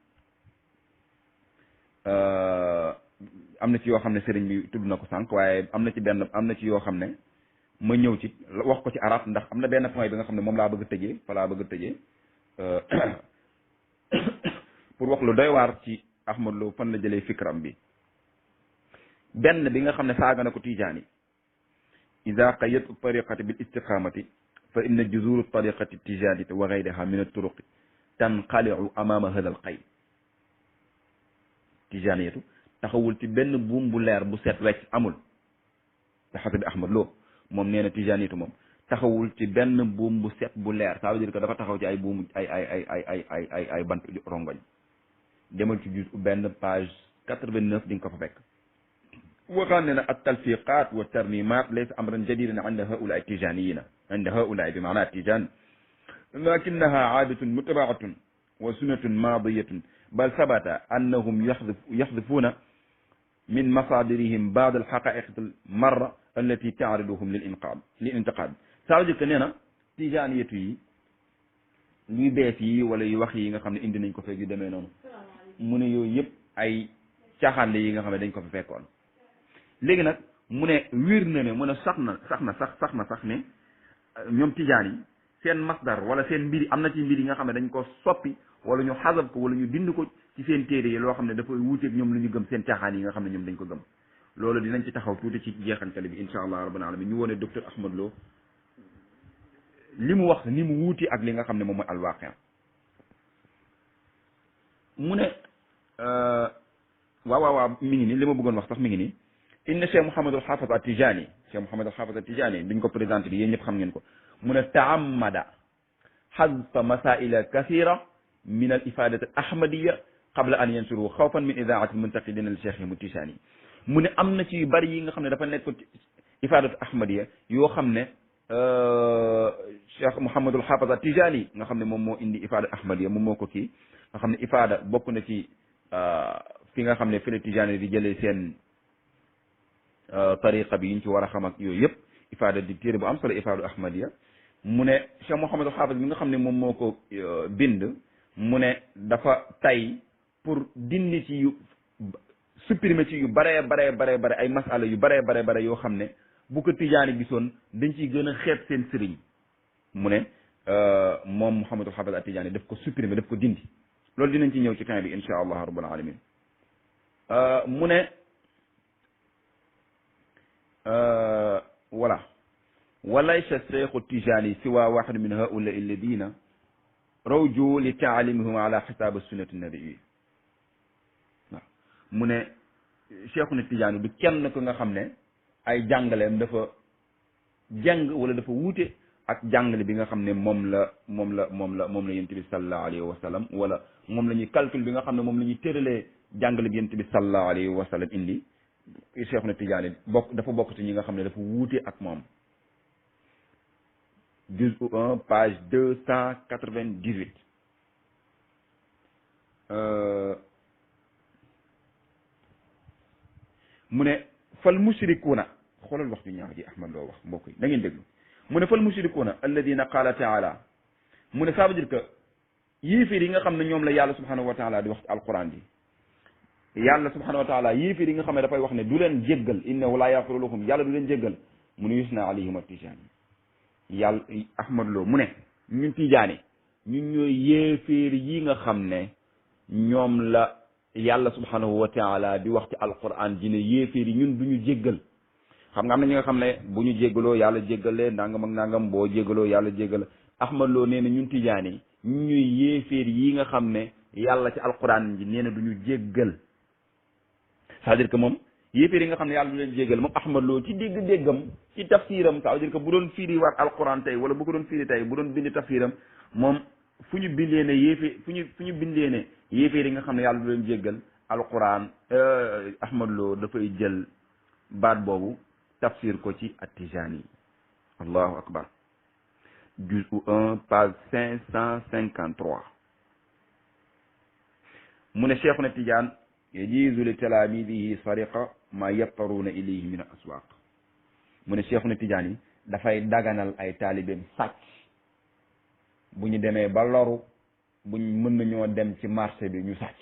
[SPEAKER 1] am na ci yoo xam ne sëriñ bi tudd na ko sànq waaye am na ci yoo xam ne ma ñëw ci wax ko ci arab ndax am na benn point bi nga xam ne moom laa bëgg a tëjee fa laa bëgg a tëjee pour wax lu doy waar ci Ahmad Lo fan la jëlee fikram bi benn bi nga xam ne saaga na ko tijaani ida qayatu tariqati bil istiqamati fa inna juzuru tariqati tijaniti wa gayriha min alturuqi tanqaliu amama hada al qay tijaniyatu taxawul ci benn buum bu leer bu set wecc amul te xasabi Ahmad Lo moom nee na tijaniyatu moom taxawul ci benn buum bu set bu leer ça veut dire que dafa taxaw ci ay buum ay bant rongoñ demal ci juz benn page 89 di nga ko fa fekk waxaan ne na at talfiqat wa tarnimat laysa amran jadidan inda haulai tijaniyina inda haulai bi maana tijan lakinaha aadatun mutabaatun wa sunnatun maadiyatun bal sabata annahum yaxdifuuna min masadirihim baad alxaqaiq almarra allati taariduhum lil intiqaad ça veut dire que nee na tijaniyatu yi luy bees yi wala yu wax yi nga xam ne indi nañ ko fekk yu demee noonu mu ne yooyu yëpp ay caaxaan yi nga xam ne dañ ko fa fekkoon léegi nag mu ne wiir na ne mu ne sax na sax ne ñoom tijaan yi seen masdar wala seen mbiri am na ci mbir yi nga xam ne dañ ko soppi wala ñu xasab ko wala ñu dind ko ci seen téere yi loo xam ne dafay wuuteeg ñoom lu ñu gëm seen caaxaan yi nga xam ne ñoom dañ ko gëm loolu dinañ ci taxaw tuuti ci jeexantale bi insha allah rabbana alamin ñu wone docteur Ahmad Lo li mu wax ni mu wuuti ak li nga xam ne moom mooy alwaqi mu ne waaw mi ngi ni li ma bëggoon wax sax mi ngi ni inna Cheikh Mouhamadul Hafiz at-Tijani Cheikh Mouhamadul Hafiz at-Tijani duñ ko présenté bi yéen ñëpp xam ngeen ko mu ne taamada xadfa masaila kathira min al ifadat al ahmadiya qabla an yansuru xawfan min idaati al muntaqidin al cheikh at-Tijani mu ne am na ci yu bari yi nga xam ne dafa nekk ifadat ahmadiya yoo xam ne Cheikh Mouhamadul Hafiz at-Tijani nga xam ne moom moo indi ifada ahmadiya moom moo ko kii nga xam ne ifada bokk na ci fi nga xam ne fi la Tijani di jëlee seen tariqa bi yiñ ci war a xam ak yooyu yëpp ifada di téere bu am solo ifadu ahmadiya mu ne Cheikh Mouhamadul Hafiz mi nga xam ne moom moo ko bind mu ne dafa tay pour dindi ci yu supprimer ci yu bare ay masala yu bare yoo xam ne bu ko Tijaani gisoon dañ ciy gën a xeeb seen sëriñ mu ne moom Mouhamadul Hafiz at Tijaani daf ko supprimer daf ko dindi loolu dinañ ci ñëw ci temps bi insha allah rabbul alamin mu ne voilà walaysa cheikhu Tijaani siwa waxid min haula alladina rawju li taalimihum ala xisaab sunnati nabii waaw mu ne cheikhu na Tijaani du kenn ko nga xam ne ay jàngaleem dafa jàng wala dafa wuute ak jàngale bi nga xam ne moom la yonent bi sallallahu alayhi wa sallam wala moom la ñuy calcul bi nga xam ne moom la ñuy tëralee jàngale bi yonent bi sallallahu alayhi wa sallam indi cheikhu na Tijaani dafa bokk ci ñi nga xam ne dafa wuute ak moom juz'u 1 page 298 mu ne fal mushrikuuna xoolal wax ju ñaaw ji Ahmad Lo wax mbokk yi da ngeen déglu mu ne fal mushrikuuna alladina qaala taala mu ne ça veut dire que yéeféer yi nga xam ne ñoom la yàlla subhanahu wa taala di wax ci alquran bi yàlla subhanahu wa taala yéeféer yi nga xam ne dafay wax ne du leen jéggal innahu laa yaghfiru lahum yàlla du leen jéggal mu ne yusna alayhim at-tijaani yàlla Ahmad Lo mu ne ñun tijaani ñun ñooy yéeféer yi nga xam ne ñoom la yàlla subhanahu wa taala di wax ci alquran ji ne yéeféer yi ñun du ñu jéggal xam nga am na ñi nga xam ne bu ñu jéggaloo yàlla jéggalee nangam ak nangam boo jéggaloo yàlla jéggal Ahmad Lo nee na ñun tijaani ñun ñooy yéeféer yi nga xam ne yàlla ci alquran ji nee na du ñu jéggal c'est-à-dire que moom yéeféer yi nga xam ne yàlla du leen jéggal moom Ahmad Lo ci dégg-déggam ci tafsiram ça veut dire que bu doon firi waat alquran tey wala bu ko doon firi tey bu doon bindi tafsiram moom fu ñu bindee ne yéeféer yi nga xam ne yàlla du leen jéggal alquran Ahmad Lo dafay jël baat boobu tafsir ko ci at-Tijani allahu akbar juz'u 1 page 553 mu ne Cheikhuna Tidiane yajizu li talaamidihi sariqa ma yattaruuna ilayhi min al-aswaq mu ne Cheikhuna Tidiane yi dafay daganal ay taalibeem sàcc bu ñu demee ba loru buñ mën nañoo dem ci marché bi ñu sàcc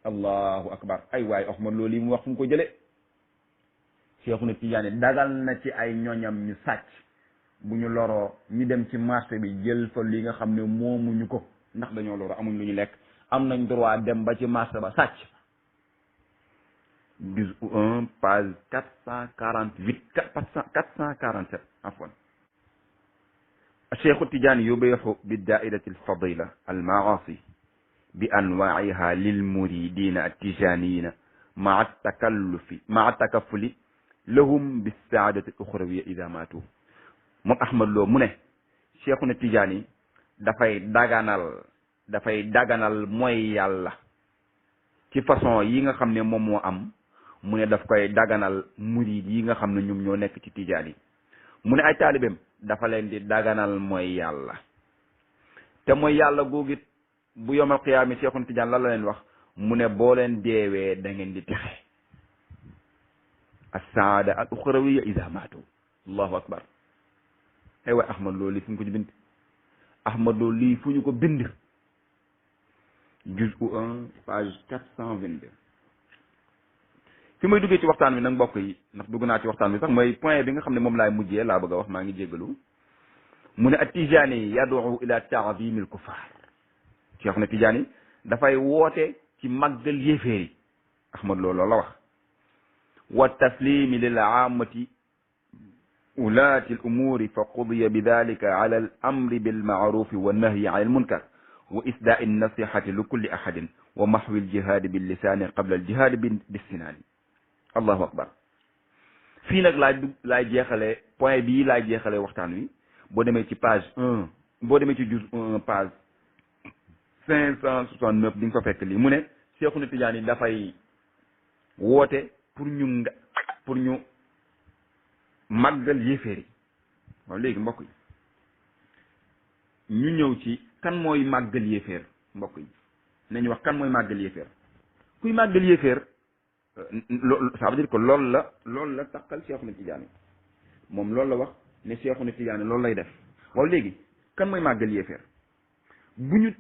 [SPEAKER 1] allahu akbar ay waay Ahmad loolu yi mu wax fu mu ko jële Cheikhuna Tidiane dagal na ci ay ñoñam ñu sàcc bu ñu loroo ñu dem ci marché bi jël fa li nga xam ne moomuñu ko ndax dañoo loro amuñ lu ñu lekk am nañ droit dem ba ci marché ba sàcc juz'u 1 page 447 afwan Cheikhu Tidiane yubihu bi daairati alfadila almaasi bi anwaiha lilmuridina attijaniyina maa takafuli lahum bisaadati aluxrawiya ida maatu moom Ahmad Lo mu ne Cheikhuna Tidiane yi dafay daganal mooy yàlla ci façon yi nga xam ne moom moo am mu ne daf koy daganal murid yi nga xam ne ñoom ñoo nekk ci Tijaan yi mu ne ay taalibeem dafa leen di daganal mooy yàlla te mooy yàlla googit bu yomal xiyaami Cheikhuna Tidiane lan la leen wax mu ne boo leen deewee da ngeen di texe as-saada al uxrawiya iza maatu allahu akbar ay waay Ahmad Lo lii fu ñu ko bind Ahmad Lo lii fu ñu ko bind juz'u 1 page 422 fi may duggee ci waxtaan wi nag mbokk yi ndax dugg naa ci waxtaan wi sax mooy point bi nga xam ne moom laay mujjee laa bëgg a wax maa ngi jéggalu mu ne at-Tijaani yad'u ila ta'zim al-kuffar Cheikhuna Tidiane dafay woote ci màggal yéeféer yi Ahmad Lo loolu la wax wa taslimi lil aamati ulaati al-umuuri fa qudiya bi dalika ala al-amri bil ma'rufi wa nahyi an al-munkar wa isdaa'i an-nasihati li kulli ahadin wa mahwi al-jihaadi bil lisaani qabla al-jihaadi bis sinaani allahu akbar fii nag laay jeexalee point bii laay jeexalee waxtaan wi boo demee ci page 1 boo demee ci juz 1 page 569 di nga ko fekk lii mu ne Cheikhuna Tidiane yi dafay woote pour ñu màggal yéeféer yi waaw léegi mbokk yi ñu ñëw ci kan mooy màggal yéeféer mbokk yi nañu wax kan mooy màggal yéeféer kuy màggal yéeféer loolu ça veut dire que loolu la taqal Cheikhuna Tidiane moom loolu la wax ne Cheikhuna Tidiane loolu lay def waaw léegi kan mooy màggal yéeféer bu ñu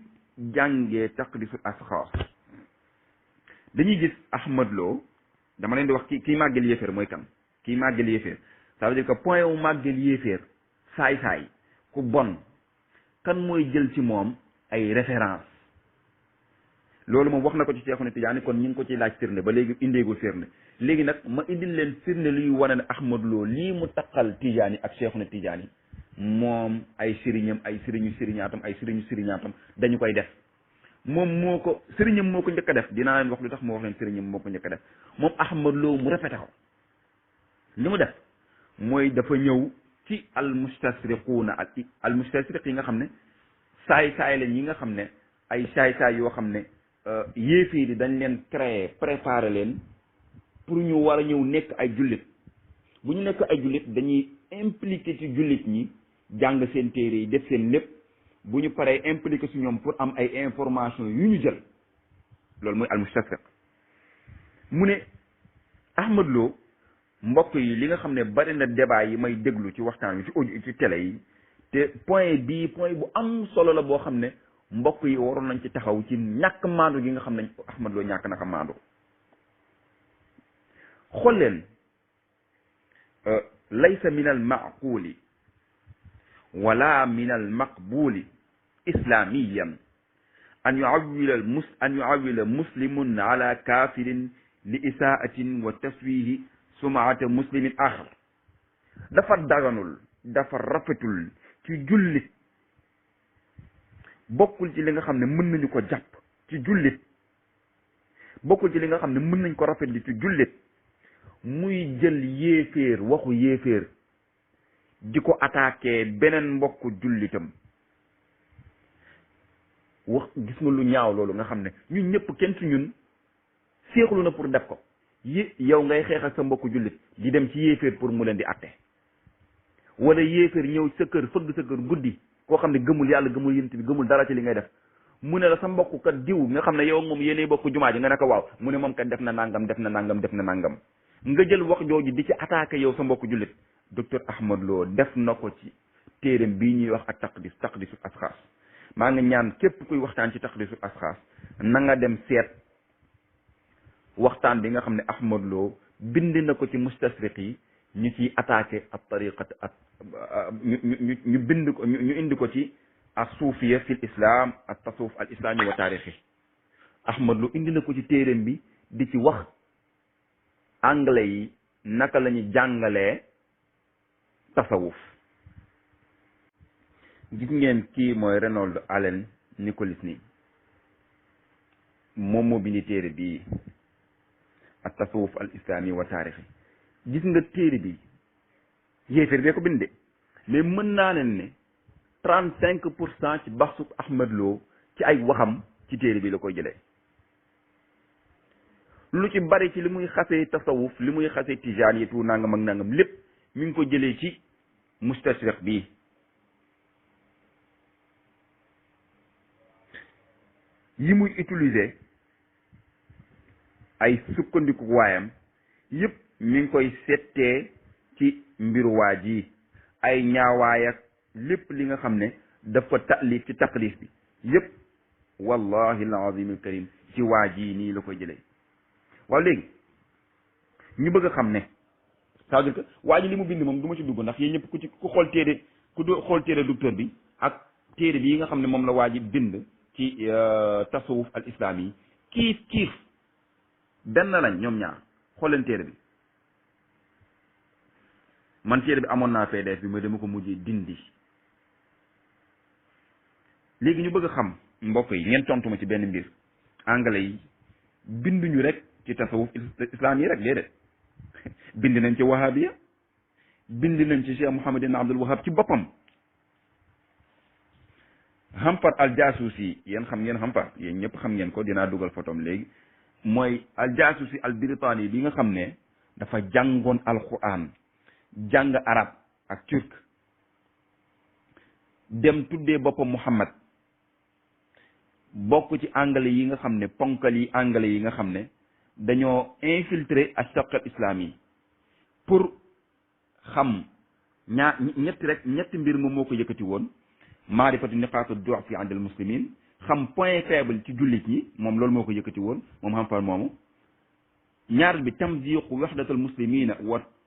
[SPEAKER 1] jàngee taqdisul asxaas dañuy gis Ahmad Lo dama leen di wax kii màggal yéeféer mooy kan kii màggal yéeféer ça veut dire que point wu màggal yéeféer saay-saay ku bon kan mooy jël ci moom ay référence loolu moom wax na ko ci Cheikhuna Tidiane kon ñu ngi ko ci laaj firnde ba léegi indeegul firnde léegi nag ma indil leen firnde luy wane ne Ahmad Lo lii mu taqal Tidiane ak Cheikhuna Tidiane moom ay sëriñam ay sëriñu sëriñaatam dañu koy def moom moo ko sëriñam moo ko njëkk a def dinaa leen wax lu tax moo wax leen sëriñam moo ko njëkk a def moom Ahmad Lo mu répété ko li mu def mooy dafa ñëw ci almustasriquuna ak almustasriq yi nga xam ne saay-saay lañ yi nga xam ne ay saay-saay yoo xam ne yéeféer yi dañ leen créer préparer leen pour ñu war a ñëw nekk ay jullit bu ñu nekk ay jullit dañuy impliqué ci jullit ñi jàng seen téere yi def seen lépp bu ñu paree impliqué ci ñoom pour am ay information yu ñu jël loolu mooy almustasriq mu ne Ahmad Lo mbokk yi li nga xam ne bari na débat yi may déglu ci waxtaan wi ci audio ci télé yi te point bii point bu am solo la boo xam ne mbokk yi waroon nañ ci taxaw ci ñàkk maandu gi nga xam ne Ahmad Lo ñàkk naka maandu xool leen laysa min al maaquli wala min al maqbuli islamiyan an yuawila muslimun ala kafirin li isaatin wa taswihi sumaata muslimin axar dafa daganul dafa rafetul ci jullit bokkul ci li nga xam ne mën nañu ko jàpp ci jullit bokkul ci li nga xam ne mën nañ ko rafetlu ci jullit muy jël yéeféer waxu yéeféer di ko attaqué beneen mbokku jullitam wax gis nga lu ñaaw loolu nga xam ne ñun ñëpp kenn ci ñun seexlu na pour def ko yow ngay xeex ak sa mbokku jullit di dem ci yéeféer pour mu leen di atte wala yéeféer ñëw sa kër fëgg sa kër guddi koo xam ne gëmul yàlla gëmul yonent bi gëmul dara ci li ngay def mu ne la sa mbokku kat diw nga xam ne yow moom yéenay bokk jumaa ji nga ne ko waaw mu ne moom kat def na nangam def na nangam def na nangam nga jël wax jooju di ci attaqué yow sa mbokku jullit docteur Ahmad Lo def na ko ci téereem bii ñuy wax ak taqdisul asxaas maa ngi ñaan képp kuy waxtaan ci taqdisul asxaas na nga dem seet waxtaan bi nga xam ne Ahmad Lo bind na ko ci mustasriq yi ñu ciy attaqué ak tariqat ak ñu bind ko ñu indi ko ci as suufiya fi l islam ak tasawuf al islami wa taarixi Ahmad Lo indi na ko ci téereem bi di ci wax anglais yi naka la ñu jàngalee tasawuf gis ngeen kii mooy Reynold Allen Nichols ni moom moo bindi téere bi ak tasawuf al islami wa taarixi gis nga téere bi yéeféer bee ko binde mais mën naa leen ne 35% ci baxsu Ahmad Lo ci ay waxam ci téere bi la koy jëlee lu ci bari ci li muy xasee tasawuf li muy xasee tijaan yi tu nangam ak nangam lépp mi ngi ko jëlee ci mustasriq bi yi muy utiliser ay sukkandiku waayam yëpp mi ngi koy settee ci mbiru waa ji ay ñaawaay ak lépp li nga xam ne dafa taalif ci taqlif bi yëpp wallahi alazim alkarim ci waa ji nii la koy jëlee waaw léegi ñu bëgg a xam ne c'est-à-dire que waa ji li mu bind moom du ma ci dugg ndax yéen ñëpp ku xool téere ku xool téere docteur bi ak téere bi yi nga xam ne moom la waa ji bind ci tasawuf al islam yi kiif benn lañ ñoom ñaar xool leen téere bi man téere bi amoon naa PDF bi mais dama ko mujjee dindi léegi ñu bëgg a xam mbokk yi ngeen tontu ma ci benn mbir anglais yi binduñu rek ci tasawuf islam yi rek déedéet bind nañ ci wahabiya bind nañ ci Cheikh Mouhamed ibn Abdul Wahab ci boppam Hampar al Jaasusi yéen xam ngeen Hampar yéen ñëpp xam ngeen ko dinaa dugal photom léegi mooy al Jaasusi al Britani bi nga xam ne dafa jàngoon alquran jàng arab ak turc dem tuddee boppam Muhammad bokk ci anglais yi nga xam ne ponkal yi anglais yi nga xam ne dañoo infiltré ashaq al islam yi pour xam ñetti mbir moom moo ko yëkkati woon maarifatu niqaatu du'f fi ànd al muslimin xam point faible ci jullit ñi moom loolu moo ko yëkkati woon moom Hampar moomu ñaar bi tamziqu wahdatal muslimina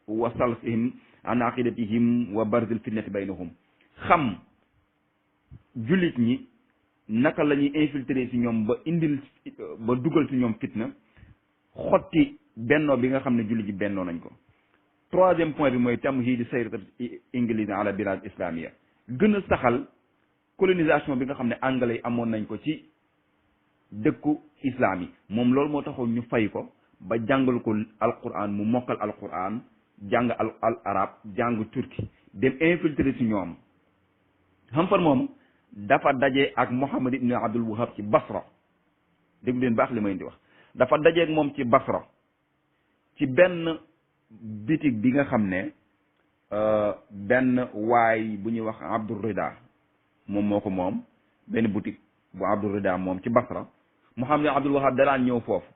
[SPEAKER 1] wa salfihim an aqidatihim wa barzil fitnati baynahum xam jullit ñi naka la ñuy infiltrer ci ñoom ba dugal ci ñoom fitna xotti bennoo bi nga xam ne jullit ji bennoo nañ ko troisième point bi mooy tamhid sayrat inglise ala bilad islamia gën a saxal colonisation bi nga xam ne anglais yi amoon nañ ko ci dëkku islam yi moom loolu moo taxoon ñu fay ko ba jàngal ko alquran mu mokkal alquran jàng al arab jàng turki dem infiltré ci ñoom Hampar moomu dafa daje ak Muhammad ibn Abdul Wahab ci Basra déglu leen baax li may di wax dafa daje ak moom ci Basra ci benn bitig bi nga xam ne benn waay bu ñuy wax Abdul Rida moom moo ko moom benn boutique bu Abdul Rida moom ci Basra Muhammad ibn Abdul Wahab daraan ñëw foofu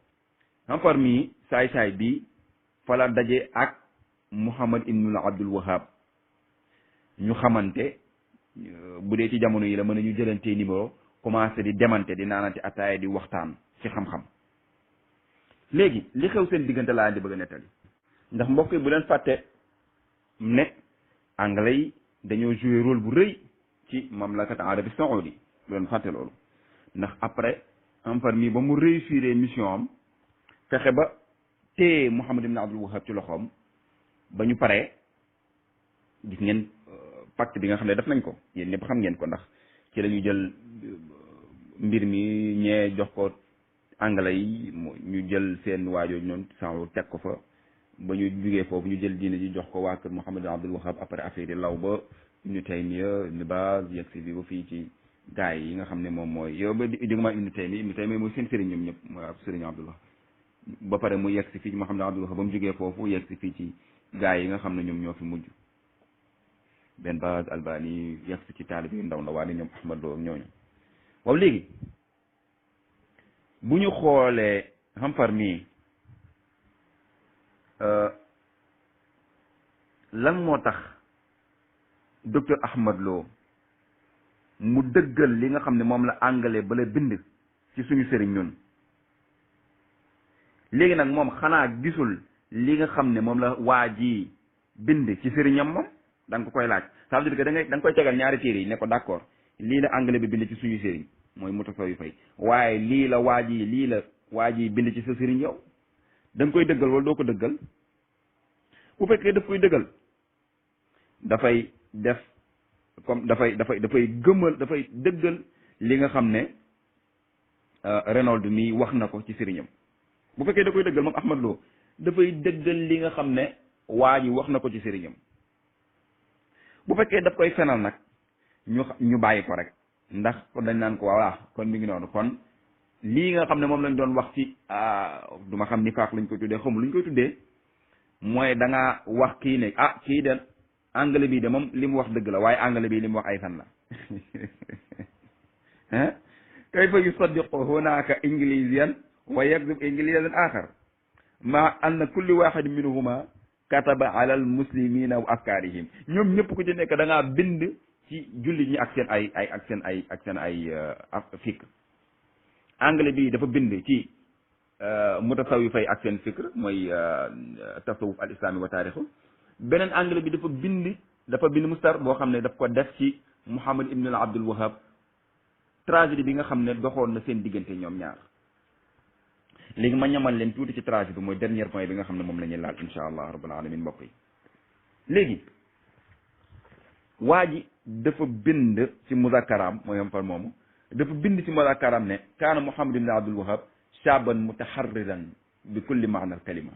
[SPEAKER 1] Hampar mii saay-saay bi fa la daje ak Muhammad ibn Abdul Wahab ñu xamante bu dee ci jamono yi la mën nañu jëlantee numéro commencé di demante di naanante ataaya di waxtaan ci xam-xam léegi li xew seen diggante laa di bëgg a nettali ndax mbokk yi bu leen fàtte ne anglais yi dañoo joué rôle bu rëy ci mamlakat arabi saoudi bu leen fàtte loolu ndax après Hampar mii ba mu réussir mission am fexe ba téye Muhammad ibn Abdul Wahab ci loxoom ba ñu paree gis ngeen pacte bi nga xam ne def nañ ko yéen ñëpp xam ngeen ko ndax ci la ñu jël mbir mi ñee jox ko anglais yi ñu jël seen waajoo ñoom sanlu teg ko fa ba ñu jugee foofu ñu jël diine ji jox ko waa kër Muhammad ibn Abdul Wahab après affaire yi law ba Ibnu Taymiya Ibnu Baaz yegg si bi ba fii ci gaay yi nga xam ne moom mooy yow ba digament Ibnu Taymiya mooy seen sëriñ ñoom ñëpp mooy ab sëriñ Abdul Wahab ba pare mu yegg si fii ci Muhammad Abdul Wahab ba mu jógee foofu yegg si fii ci gaa yi nga xam ne ñoom ñoo fi mujj Ben Baz Albani yegg si ci taalib yu ndaw ndawaan ñoom Ahmad Lo ñooñu waaw léegi bu ñu xoolee Hampar mii lan moo tax docteur Ahmad Lo mu dëggal li nga xam ne moom la anglais bala bind ci suñu sëriñ ñun léegi nag moom xanaa gisul li nga xam ne moom la waa ji bind ci sëriñam moom da nga ko koy laaj ça veut dire que da nga koy tegal ñaari téere yi ne ko d'accord lii la anglais bi bind ci suñu sëriñ mooy Mutasawifa yi waaye lii la waa ji bind ci sa sëriñ yow da nga koy dëggal wala doo ko dëggal bu fekkee daf koy dëggal dafay def comme dafay dëggal li nga xam ne Reynolds mi wax na ko ci sëriñam bu fekkee da koy dëggal moom Ahmad Lo dafay dëggal li nga xam ne waa ji wax na ko ci sëriñam bu fekkee daf koy fenal nag ñu bàyyi ko rek ndax kon dañ naan ko voilà kon mi ngi noonu kon lii nga xam ne moom lañ doon wax ci du ma xam ni faaq lañ koy tuddee xamul luñ koy tuddee mooy da ngaa wax kii ne kii de anglais bii de moom li mu wax dëgg la waaye anglais bii li mu wax ay fen la kayfa yusaddiqu hunaka ingiliziyan wa yakdub ingiliziyan axar ma anna kulli waxidin minhuma kataba ala al muslimina wa afkaarihim ñoom ñëpp ku ci nekk da ngaa bind ci jullit ñi ak seen ay fikr anglais bi dafa bind ci mutasawifay ak seen fikr mooy tasawuf al islami wa taarixu beneen anglais bi dafa bind mustar boo xam ne daf ko def ci Muhammad ibn al Abdul Wahab tragédie bi nga xam ne doxoon na seen diggante ñoom ñaar léegi ma ñamal leen tuuti ci tragédie bi mooy dernier point bi nga xam ne moom la ñuy laal insha allah rabbul alamin mbokk yi léegi waa ji dafa bind ci muzakaraam mooy am far moomu dafa bind ci muzakaraam ne kaana Muhammad ibn Abdul Wahab shaban mutaharriran bi kulli maana al kalima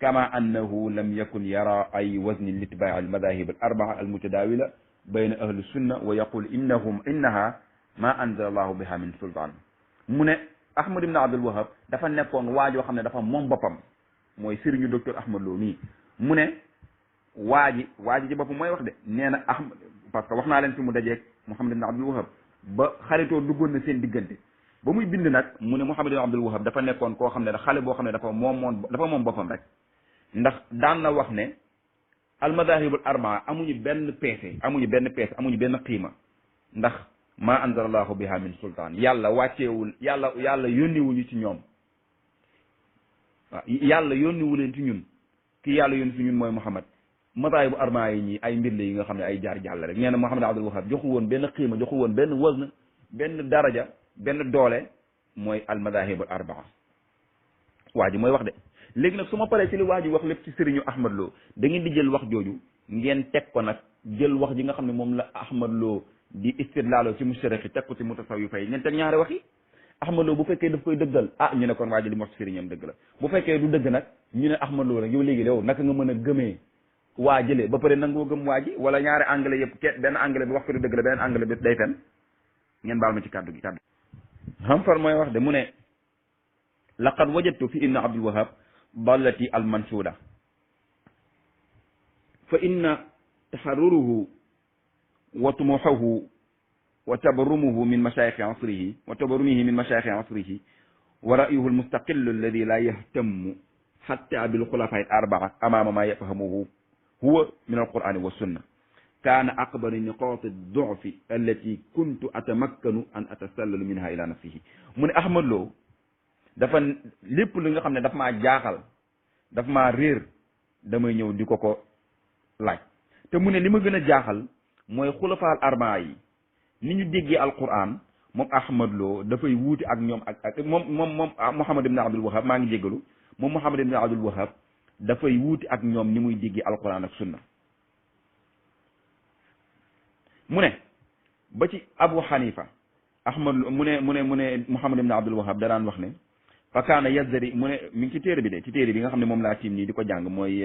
[SPEAKER 1] kama annahu lam yakun yara ay wazni litibaa al madahib al arbaa al mutadawila bayna ahli sunna wa yaqul innaha ma anzala allahu biha min sultan mu ne Ahmad ibn Abdul Wahab dafa nekkoon waajoo xam ne dafa moom boppam mooy sëriñu docteur Ahmad Lo nii mu ne waaji ci boppam mooy wax de nee na Ahmad parce que wax naa leen fi mu dajeeg Muhammad ibn Abdul Wahab ba xaritoo duggoon na seen diggante ba muy bind nag mu ne Muhammad ibn Abdul Wahab dafa nekkoon koo xam ne xale boo xam ne dafa moom boppam rek ndax daan na wax ne almadahibul arbaa amuñu benn peese amuñu benn qiima ndax ma anzalallahu biha min sultaan yàlla wàcceewul yàlla yónniwuñu ci ñoom waaw yàlla yónniwu leen ci ñun kii yàlla yónni ci ñun mooy Muhammad madaahibu arbaa yi ñi ay mbir la yi nga xam ne ay jaar jàll rek nee na Muhammad Abdul Wahab joxu woon benn qiima joxu woon benn wazn benn daraja benn doole mooy almadahibul arbaa waa ji mooy wax de léegi nag su ma paree ci li waa ji wax lépp ci sëriñu Ahmad Lo da ngeen di jël wax jooju ngeen teg ko nag jël wax ji nga xam ne moom la Ahmad Lo di istidlaalo ci mustarixi teg ko ci mutasawwifa yi ngeen teg ñaari wax yi Ahmad Lo bu fekkee daf koy dëggal ñu ne kon waa ji li mu wax ci sëriñam dëgg la bu fekkee du dëgg nag ñu ne Ahmad Lo nag yow léegi yow naka nga mën a gëmee waa jëlee ba pare nangoo gëm waa ji wala ñaari anglais yëpp benn anglais bi wax ko du dëgg la beneen anglais bi day fen ngeen baal ma ci kàddu gi Hampar mooy wax de mu ne laqad wajadtu fi ibn Abdul Wahab dallati al mansuuda fa inna taharruruhu wa tumuhahu wa tabarrumuhu min mashayikhi asrihi wa ra'yuhu al mustaqillu alladi la yahtammu hatta bil khulafa al arba'a amama ma yafhamuhu huwa min al qur'ani wa sunna kaana aqbari niqaati ad-du'fi allati kuntu atamakkanu an atasallalu minha ila nafsihi mu ne Ahmad Lo dafa lépp li nga xam ne daf maa jaaxal daf maa réer damay ñëw di ko laaj te mu ne li ma gën a jaaxal mooy xulafaal arbaa yi ni ñu déggee alquran moom Ahmad Lo dafay wuuti ak ñoom ak moom Muhammad ibn Abdul Wahab maa ngi jéggalu moom Muhammad ibn Abdul Wahab dafay wuuti ak ñoom ni muy déggee alquran ak sunna mu ne ba ci Abu Hanifa Ahmad Lo mu ne Muhammad ibn Abdul Wahab da daan wax ne fa kaana yazdari mu ne mi ngi ci téere bi de ci téere bi nga xam ne moom laa tiim nii di ko jàng mooy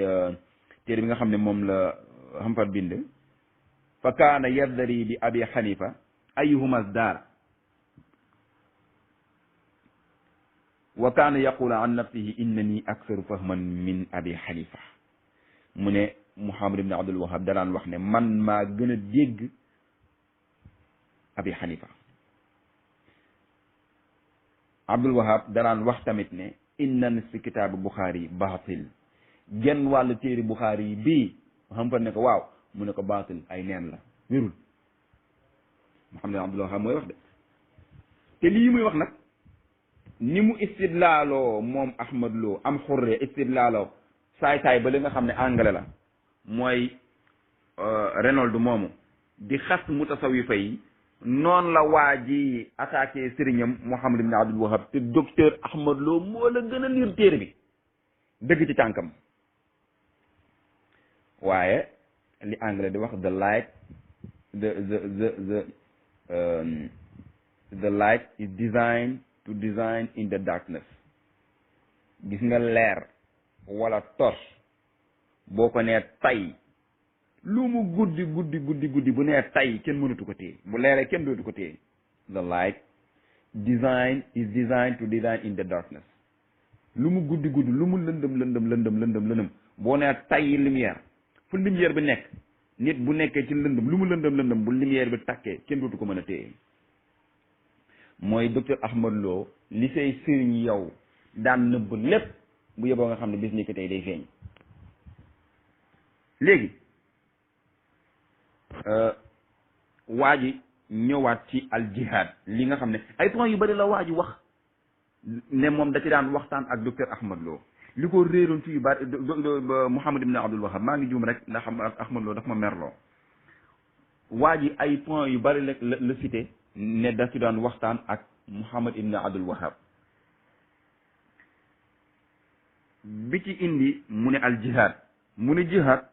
[SPEAKER 1] téere bi nga xam ne moom la Hampar bind fa kaana yazdari bi Abi Hanifa ayuhuma zdar wa kaana yaqulu an nafsihi innani aksaru fahman min abi xanifa mu ne Muhammad ibn Abdul Wahab danaan wax ne man maa gën a dégg abi xanifa. Abdul Wahab danaan wax tamit ne inna nisfi kitaabu Buxaari baatil genn wàllu téeri Buxaari yi bii xam fa ne ko waaw mu ne ko baatil ay neen la wérul. Muhammad ibn Abdul Wahab mooy wax de te lii muy wax nag ni mu istidlaaloo moom Ahmad Lo am xurre istidlaaloo saay-saay ba li nga xam ne anglais la mooy Reynolds moomu di xas mutasawifa yi noonu la waa ji attaqué sëriñam Muhammad ibn Abdul Wahab te docteur Ahmad Lo moo la gën a liir téere bi dëgg ci tànkam waaye li anglais di wax the light the light is designed to design in the darkness. Gis nga leer wala torche boo ko nee tay lu mu guddi bu nee tay kenn mënatu ko téye bu leeree kenn dootu ko téye. The light is designed to design in the darkness. lu mu guddi lu mu lëndëm boo nee tay lumière fu lumière bi nekk nit bu nekkee ci lëndëm lu mu lëndëm bu lumière bi takkee kenn dootu ko mën a téye. mooy docteur Ahmad Lo li say sëriñ yow daan nëbb lépp bu yeboo nga xam ne bis ni ko tey day feeñ. léegi waa ji ñëwaat ci al jihad li nga xam ne ay points yu bari la waa ji wax ne moom da ci daan waxtaan ak docteur Ahmad Lo li ko réeroon ci yu bari Muhammad ibn Abdul Wahab maa ngi juum rek ndax xam Ahmad Lo daf ma merloo. waa ji ay points yu bari la cité ne da ci daan waxtaan ak Muhammad ibn Abdul Wahab bi ci indi mu ne al jihad mu ne jihad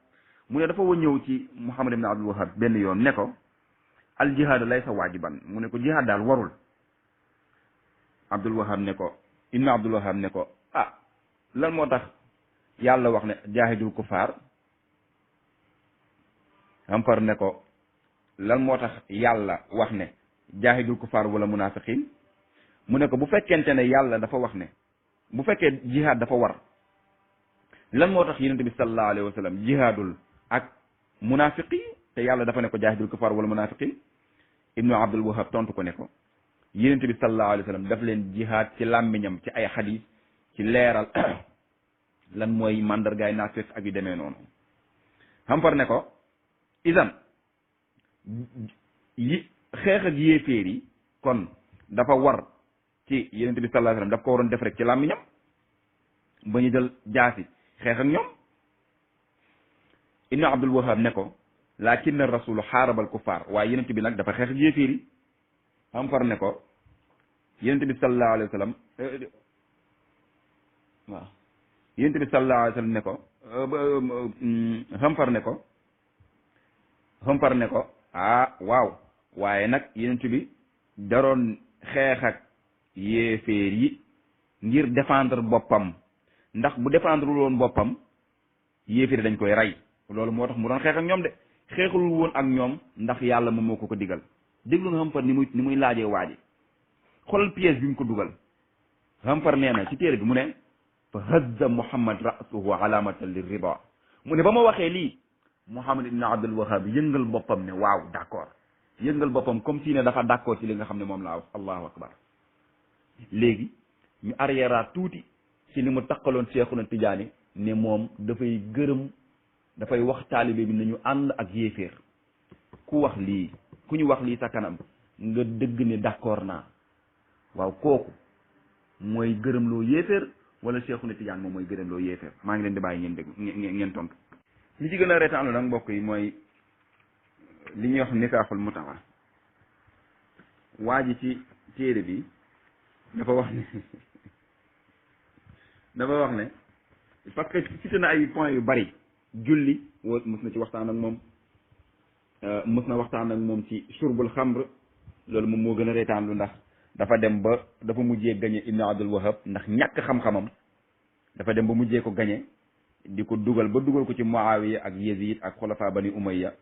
[SPEAKER 1] mu ne dafa wa ñëw ci Muhammad ibn Abdul Wahab benn yoon ne ko al jihad laysa waajiban mu ne ko jihad daal warul. Abdul Wahab ne ko ibn Abdul Wahab ne ko ah lan moo tax yàlla wax ne jaahidul kufaar Hampar ne ko lan moo tax yàlla wax ne jaahidul kufaar wala munafiqin mu ne ko bu fekkente ne yàlla dafa wax ne bu fekkee jihaad dafa war lan moo tax yonent bi sallallahu alayhi wa sallam jihaadul ak munafiqin te yàlla dafa ne ko jaahidul kufaar wala munafiqin. ibnu Abdul Wahab tontu ko ne ko yonent bi sallallahu alayhi wa sallam daf leen jihaad ci làmmiñam ci ay xadiis ci leeral lan mooy mandargaay naafeq ak yu demee noonu. Hampar ne ko isan yi xeex ak yéeféer yi kon dafa war ci yonent bi sallallahu alayhi wasallam daf ko waroon def rek ci làmmiñam ba ñu jël jaasi xeex ak ñoom. ibnu Abdul Wahab ne ko lakinna rasulu xaarabal kufaar waaye yonent bi nag dafa xeex ak yéeféer yi. Hampar ne ko yonent bi sallallahu alayhi wasallam waaw yonent bi sallallahu alayhi wasallam ne ko Hampar ne ko ah waaw waaye nag yonent bi daroon xeex ak yéeféer yi ngir défendre boppam ndax bu défendre woon boppam yéeféer dañ koy rey loolu moo tax mu doon xeex ak ñoom de xeexul woon ak ñoom ndax yàlla moom moo ko digal. déglu nga Hampar ni muy laajee waaji xoolal pièce bi mu ko dugal. Hampar nee na ci téere bi mu ne fa hazza Muhammad ra'suhu alamatan li rida mu ne ba ma waxee lii Muhammad ibn Abdul Wahab yëngal boppam ne waaw d'accord yëngal boppam comme si ne dafa d'accord ci li nga xam ne moom laa wax allahu akbar. léegi ñu arrière tuuti ci li mu takkaloon Seexuna Tijaani ne moom dafay gërëm dafay wax taalibe bi nañu ànd ak yéeféer ku wax lii ku ñu wax lii sa kanam nga dëgg ne d'accord naa waaw kooku mooy gërëm loo yéeféer wala Seexuna Tijaan moom mooy gërëm loo yéeféer maa ngi leen di bàyyi ngeen dégg ngeen tontu. li ci gën a reetaanlu nag mbokk yi mooy li ñuy wax nikaaxul mutaa waa ji ci téere bi dafa wax ne parce que cité na ay points yu bari julli woo mës na ci waxtaan ak moom mës na waxtaan ak moom ci surbul xamr loolu moom moo gën a reetaanlu ndax dafa dem ba dafa mujjee gañe ibnu Abdul Wahab ndax ñàkk xam-xamam dafa dem ba mujjee ko gañe di ko dugal ko ci Muawiya ak Yazid ak xulafa bani Umayya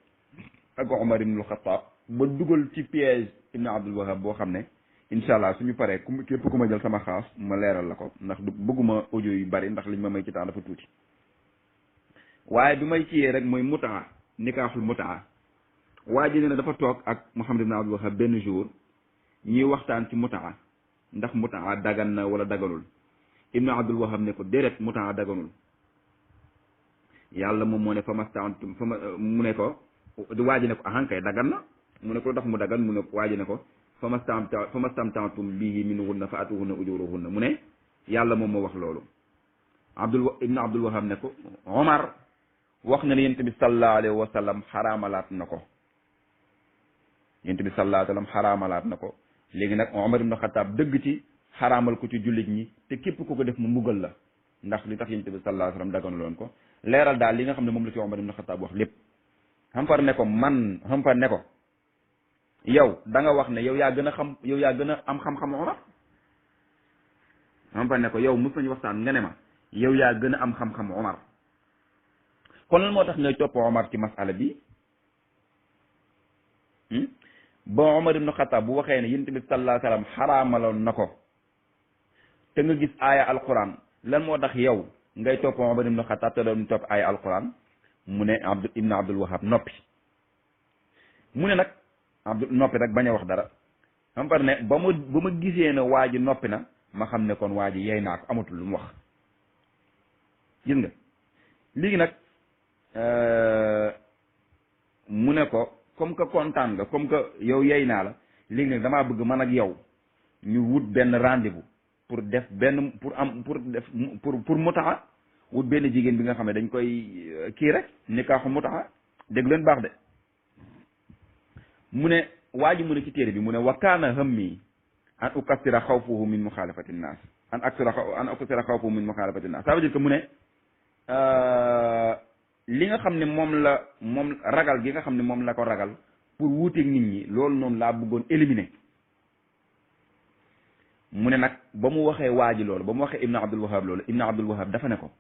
[SPEAKER 1] ak Umar ibnul Xattaab ba dugal ci piège ibnu Abdul Wahab boo xam ne incha allah suñu paree képp ku ma jël sama xaas ma leeral la ko ndax du bëgguma audio yu bari ndax liñ ma may ci temps dafa tuuti waaye bi may ciyee rek mooy mutaa nikaaxul mutaa waa ji ne na dafa toog ak Muhammad ibn Abdul Wahab benn jour ñuy waxtaan ci mutaa ndax mutaa dagan na wala daganul ibnu Abdul Wahab ne ko déedéet mutaa daganul yàlla moom moo ne fa mastantum fa mu ne ko waa ji ne ko ahankay dagan na mu ne ko ndax mu dagan mu ne waa ji ne ko fa mastamtantum bihi minhunna fa atuhunna ujuruhunna mu ne yàlla moom moo wax loolu ibnu Abdul Wahab ne ko Omar wax na ne yonent bi sallallahu alayhi wa sallam xaraamalaat na ko yonent bi sallallahu alayhi wa sallam xaraamalaat na ko léegi nag Omar ibn Xataab dëgg ci xaraamal ko ci jullit ñi te képp ku ko def mu mbugal la ndax li tax yonent bi sallallahu alayhi wa sallam dagganuloon ko leeral daal li nga xam ne moom la ci Omar ibn Xataab wax lépp xampar ne ko xampar ne ko yow da nga wax ne yow yaa gën a xam yow yaa gën a am xam-xam Omar xampar ne ko yow mos nañu waxtaan nga ne ma yow yaa gën a am xam-xam Omar kon lan moo tax ngay topp Omar ci masala bi ba Omar ibn Xataab bu waxee ne yonent bi sallallahu alayhi wa sallam xaraamaloon na ko te nga gis aaya alquran lan moo tax yow ngay topp Omar ibn Xataab te doon topp aaya alquran mu ne ibn Abdul Wahab noppi mu ne nag noppi nag bañ a wax dara xam par ne ba ma gisee ne waa ji noppi na ma xam ne kon waa ji yey naa ko amatul lu mu wax gis nga léegi nag mu ne ko comme que kontaan nga comme que yow yey naa la léegi nag damaa bëgg man ak yow ñu wut benn rendez-vous pour def benn pour mutaa wut benn jigéen bi nga xam ne dañ koy kii rek nikaaxu mutaa dégg leen baax de mu ne waa ji mu ne ci téere bi mu ne wa kaana hammi an ukassira xawfuhu min muxaalafati nnaas an ukassira xawfuhu min muxaalafati nnaas ça veut dire que mu ne li nga xam ne moom ragal gi nga xam ne moom la ko ragal pour wuuteeg nit ñi loolu noonu laa bëggoon éliminer mu ne nag ba mu waxee waa ji loolu ba mu waxee ibnu Abdul Wahab loolu ibnu Abdul Wahab dafa ne ko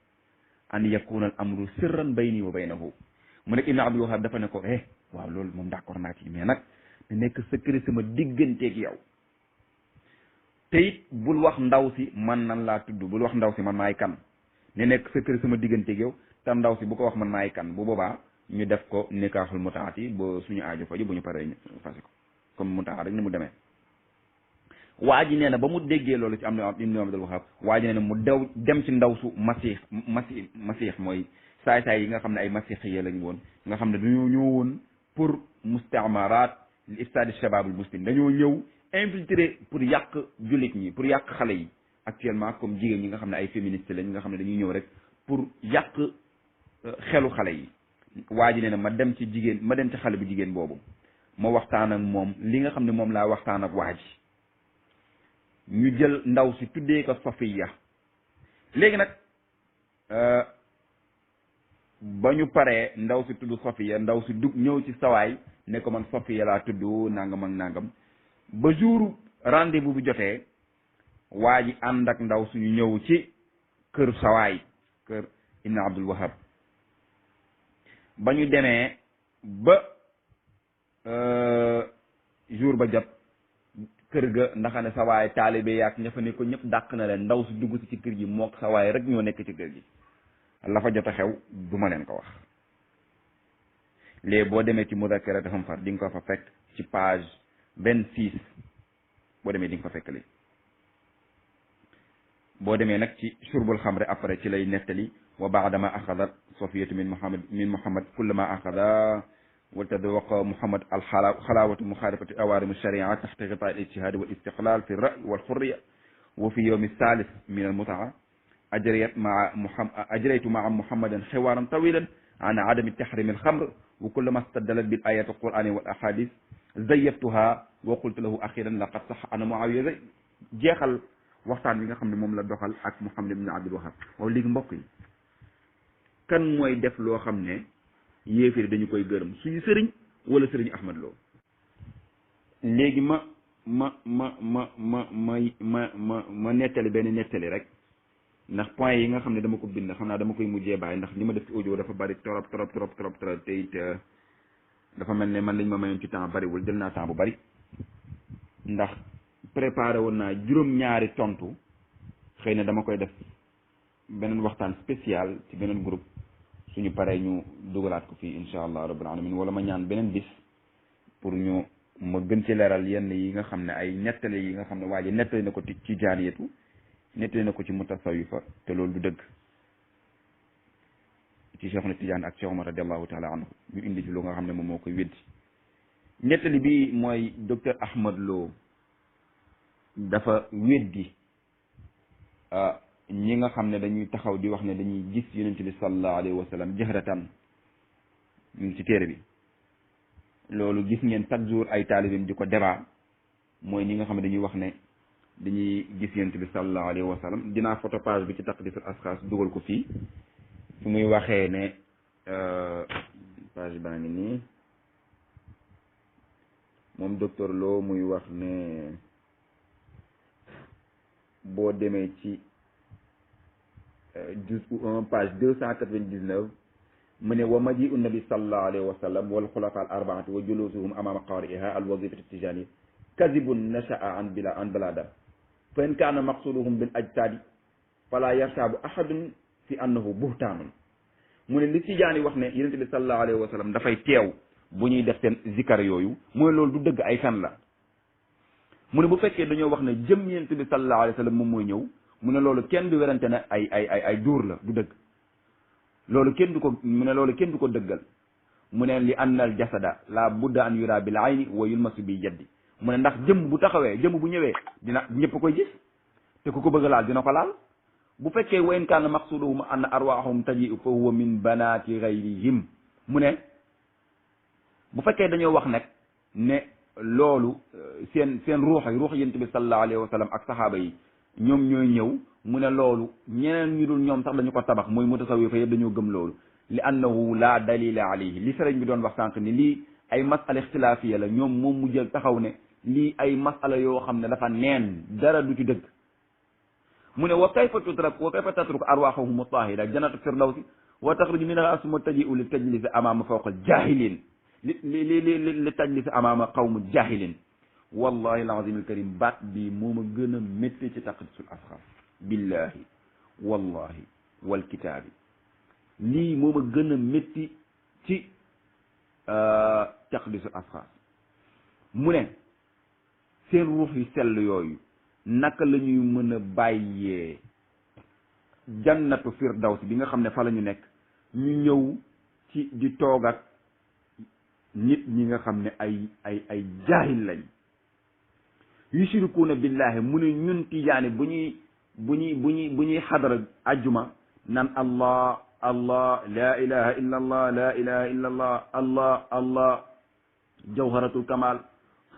[SPEAKER 1] an yakuna al amru sirran bayni wa baynahu mu nekk ibnu Abdul Wahab dafa ne ko waaw loolu moom d'accord naa ci mais nag da nekk secret sama digganteeg yow te it bul wax ndaw si man nan laa tudd bul wax ndaw si man maay kan ne nekk secret sama digganteeg yow te ndaw si bu ko wax man maay kan bu boobaa ñu def ko nikaaxul mutaati ba suñu aajo faju bu ñu paree ñu fase ko comme mutaa rek ni mu demee waa ji nee na ba mu déggee loolu ci am na ibnu Abdul Wahab waa ji nee na mu dem ci ndaw su masiix mooy saay-saay yi nga xam ne ay masiix yi lañ woon nga xam ne dañoo ñëw woon pour mustaamaraat li ifsaadi shababul muslim dañoo ñëw infiltré pour yàq jullit ñi pour yàq xale yi actuellement comme jigéen ñi nga xam ne ay féministes lañ nga xam ne dañuy ñëw rek pour yàq xelu xale yi waa ji nee na ma dem ci xale bu jigéen boobu ma waxtaan ak moom li nga xam ne moom laa waxtaan ak waa ji ñu jël ndaw si tuddee ko Safiya léegi nag ba ñu paree ndaw si tudd Safiya ndaw si dug ñëw ci sawaay ne ko man Safiya laa tudd nangam ak nangam ba jour rendez-vous bi jotee waa ji ànd ak ndaw suñu ñëw ci kër sawaay kër ibn Abdul Wahab ba ñu demee ba jour ba jot kër ga ndaxa ne sawaay taalibe yaak ña fa ne ko ñëpp dàq na leen ndaw si dugg si ci kër gi mook sawaay rek ñoo nekk ci kër gi la fa jot a xew du ma leen ko wax léegi boo demee ci mudakaratu Hamfar di nga ko fa fekk ci page 26 boo demee di nga ko fekk li boo demee nag ci shurbul xamre après ci lay nettali wa baadama axadat sofiyatu min muhammad kullama axada waltadawaqa muhammad alxalaawatu muxaalifati awaarimu sharia taxta xitaa al ijtihaadi wal istiqlaal fi ray wal xurriya wa fi yowmi salis min al mutaa ajraytu maa muhammadan xewaaran tawilan an adami taxrimi alxamr wa kullama staddalat bil ayati alqurani wal ahadis zayyabtuha wa qultu lahu axiran laqad sax ana muawiya jeexal waxtaan bi nga xam ne moom la doxal ak Muhammad ibn Abdul Wahab waaw léegi mbokk yi kan mooy def loo xam ne yéefiri dañu koy gërëm suñu sëriñ wala sëriñ Ahmad Lo léegi ma nettali benn nettali rek ndax point yi nga xam ne dama ko bind xam naa dama koy mujjee bàyyi ndax li ma def ci audio dafa bari trop te it dafa mel ne man lañ ma mayoon ci temps bariwul jël naa temps bu bari ndax préparé woon naa juróom-ñaari tontu xëy na dama koy def beneen waxtaan spécial ci beneen groupe suñu paree ñu dugalaat ko fii incha allah rabbil alamin wala ma ñaan beneen bis pour ma gën ci leeral yenn yi nga xam ne ay nettali yi nga xam ne waa ji nettali na ko ci jaaniyatu nettali na ko ci mutasawifa te loolu du dëgg ci Cheikhuna Tidiane ak Cheikh Omar radiallahu taala anhu ñu indi ci lu nga xam ne moom moo koy weddi nettali bi mooy docteur Ahmad Lo dafa weddi ñi nga xam ne dañuy taxaw di wax ne dañuy gis yonent bi sallallahu alayhi wa sallam jahratan ñu ngi ci téere bi loolu gis ngeen chaque jour ay taalibim di ko débat mooy ñi nga xam ne dañuy wax ne dañuy gis yonent bi sallallahu alayhi wa sallam dinaa photo page bi ci taqdisul asxaas dugal ko fii fu muy waxee ne page baa ngi nii moom docteur Lo muy wax ne boo demee ci juz'u 1 page 299 mu ne wa maji'u nabi sallallahu alayhi wa sallam wal xulafa al arbaati wa julusuhum amama qari'iha al wazifati tijani kadibun nasha'a an balada fa in kaana maqsuduhum bil ajtadi fala yartabu ahadun fi annahu buhtaanun mu ne li tijaani wax ne yonent bi sallallahu alayhi wa sallam dafay teew bu ñuy def seen zikar yooyu mooy loolu du dëgg ay fen la mu ne bu fekkee dañoo wax ne jëm yonent bi sallallahu alayhi wa sallam moom mooy ñëw mu ne loolu kenn du werante ne ay duur la du dëgg loolu kenn du ko mu ne loolu kenn du ko dëggal mu ne li anna al jasada la budda an yura bil ayni wa yulmasu bi yaddi mu ne ndax jëm bu taxawee jëm bu ñëwee dina ñëpp koy gis te ku ko bëgg laal dina ko laal bu fekkee wa in kaana maqsuduhum anna arwaahum taji'u fa huwa min banaati gayrihim mu ne bu fekkee dañoo wax nag ne loolu seen ruux yonent bi sallallahu alayhi wa sallam ak saxaaba yi ñoom ñooy ñëw mu ne loolu ñeneen ñu dul ñoom sax dañu ko tabax mooy mutasawifa yëpp dañoo gëm loolu li annahu la dalila alayhi li sëriñ bi doon wax sànq ni lii ay masala ixtilaafiya la ñoom moom mu jël taxaw ne lii ay masala yoo xam ne dafa neen dara du ci dëgg mu ne wa kayfa tatruk arwaxahum tahira jannatu firdawsi wa taxruju minha summa taji'u li tajlisi amama fawqa jahilin li tajlisi amama qawmu jahilin wallahi alazim alkarim baat bi moo ma gën a métti ci taqdisul asxaas billahi wallahi walkitaabi lii moo ma gën a métti ci taqdisul asxaas mu ne seen ruux yu sell yooyu naka la ñuy mën a bàyyee jannatu firdaws bi nga xam ne fa la ñu nekk ñu ñëw ci di toog ak nit ñi nga xam ne ay jaahil lañ yushrikuuna billahi mu ne ñun tijaani bu ñuy xadara ajjuma naan allah la ilaha illa allah la ilaha illa allah allah jawharatul kamal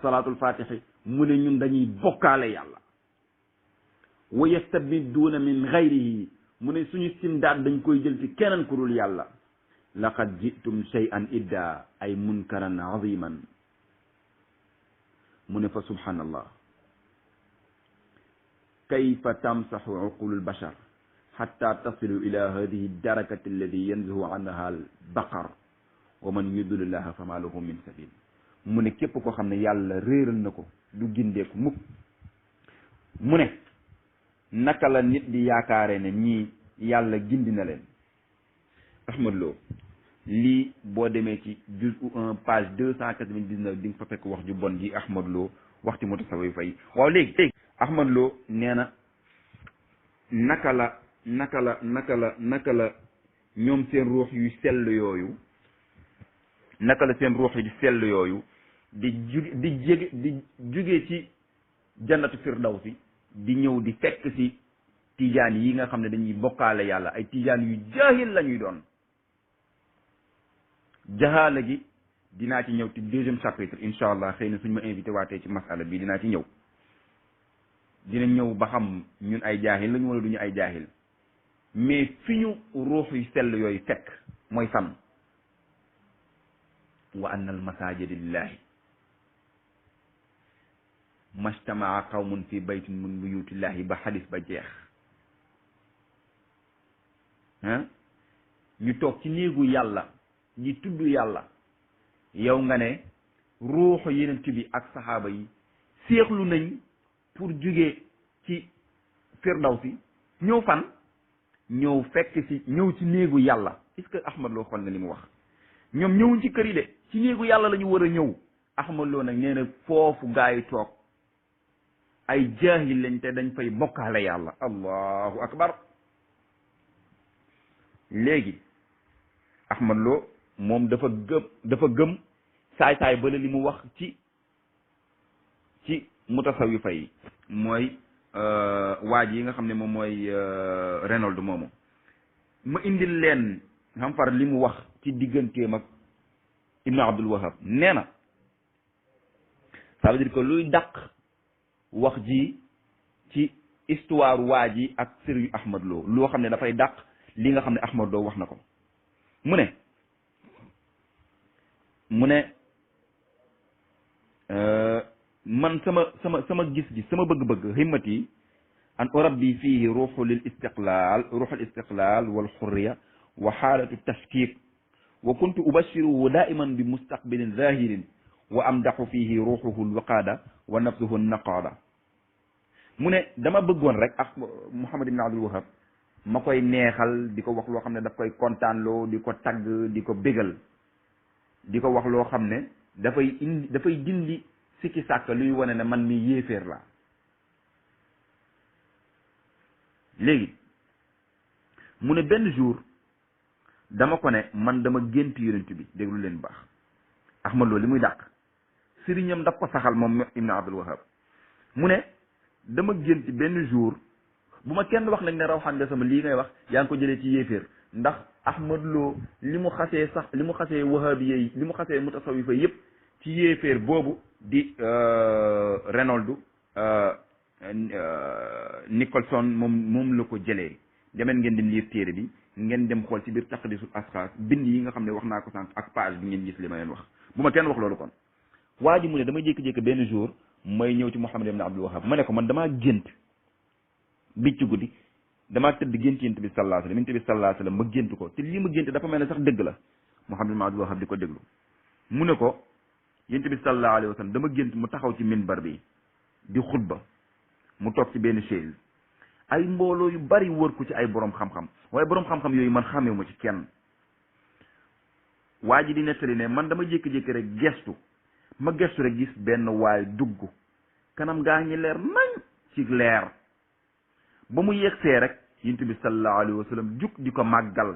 [SPEAKER 1] salatul fatihi mu ne ñun dañuy bokkaale yàlla wa yastabidduuna min gayrihi mu ne suñu simdaat dañ koy jël ci keneen ku dul yàlla laqad jitum shay'an idda ay munkaran aziman mu ne fa subhanallah kayfa tamsaxu uqulu albashar xatta tasilu ila hadihi darakati alladi yanzihu anha albaqar wa man yudlillaha fama lahu min sabil mu ne képp koo xam ne yàlla réeral na ko du gindeeku mukk mu ne naka la nit di yaakaare ne ñii yàlla gindi na leen Ahmad Lo lii boo demee ci juz'u 1 page 299 di nga fa fekk wax ju bon ji Ahmad Lo wax ci mutasawwifa yi waaw léegi Ahmad Lo nee na naka la ñoom seen ruux yu sell yooyu naka la seen ruux yu sell yooyu di jóge ci jannatu firdawsi di ñëw di fekk ci tijaan yi nga xam ne dañuy bokkaale yàlla ay tijaan yu jaahil la ñuy doon jahaala gi dinaa ci ñëw ci deuxième chapitre incha allah xëy na suñ ma invité waatee ci masala bi dinaa ci ñëw dina ñëw ba xam ñun ay jaahil lañu wala duñu ay jaahil mais fi ñu ruux yu sell yooyu fekk mooy fan wa anna al masajida lillahi majtamaa qawmun fi baytin min buyutillahi ba xadis ba jeex ñu toog ci néegu yàlla di tudd yàlla yow nga ne ruuxu yenent bi ak saxaaba yi seexlu nañ pour jugee ci firdawsi ñëw fan ñëw fekk ci ñëw ci néegu yàlla. est-ce que Ahmad Lo xool na li mu wax ñoom ñëwuñ ci kër yi de ci néegu yàlla la ñu war a ñëw. Ahmad Lo nag nee na foofu gaa yi toog ay jaahil lañ te dañ fay bokkaale yàlla. allahu akbar. léegi Ahmad Lo moom dafa gëm saay-saay bala li mu wax ci mutasawifa yi mooy waaj yi nga xam ne moom mooy Reynolds moomu. ma indil leen xam far li mu wax ci digganteem ak Ibn Abdul Wahab nee na ça veut dire que luy dàq wax ji ci histoire waa ji ak sëriñu Ahmad Lo loo xam ne dafay dàq li nga xam ne Ahmad Lo wax na ko mu ne man sama gis-gis sama bëgg-bëgg himmati an urabbi fihi ruuxul istiqlaal wal xurriya wa xaalatu tashkik wa kuntu ubashiruhu daiman bi mustaqbilin zahirin wa amdaxu fihi ruuxuhu alwaqaada wa nafsuhu naqaada mu ne dama bëggoon rek ak Muhammad ibn Abdul Wahab ma koy neexal di ko wax loo xam ne daf koy kontaanloo di ko tagg di ko bégal di ko wax loo xam ne dafay dindi sikki sàkk luy wane ne man mi yéeféer la léegi mu ne benn jour dama ko ne man dama gént yonent bi déglu leen baax Ahmad Lo li muy dàq sëriñam daf ko saxal moom Ibn Abdul Wahab mu ne dama gént benn jour bu ma kenn wax nag ne rawxaan nga sama lii ngay wax yaa ngi ko jëlee ci yéeféer ndax Ahmad Lo li mu xasee wahabiya yi li mu xasee mutasawifa yépp ci yéeféer boobu di Reynolds Nicholson moom la ko jëlee demeen ngeen di lire téere bi ngeen dem xool ci biir taqdisul asxaas bind yi nga xam ne wax naa ko sànq ak page bi ngeen gis li ma leen wax bu ma kenn wax loolu kon waa ji mu ne dama jékki-jékki benn jour may ñëw ci Muhammad ibn Abdul Wahab ma ne ko man damaa gént bi ci guddi damaa tëdd gént yonent bi sallallahu alayhi wasallam yonent bi sallallahu alayhi wasallam ma gént ko te lii ma gént dafa mel ne sax dëgg la Muhammad ibn Abdul Wahab di ko déglu mu ne ko yonent bi sallallahu alayhi wasallam dama gént mu taxaw ci minbar bi di xutba mu toog ci benn chaise ay mbooloo yu bari wër ko ci ay borom xam-xam waaye borom xam-xam yooyu man xamee ma ci kenn waa ji di nettali ne man dama jékki-jékki rek gestu ma gestu rek gis benn waay dugg kanam gaa ngi leer nañ ci leer ba mu yegsee rek yonent bi sallallahu alayhi wasallam jug di ko màggal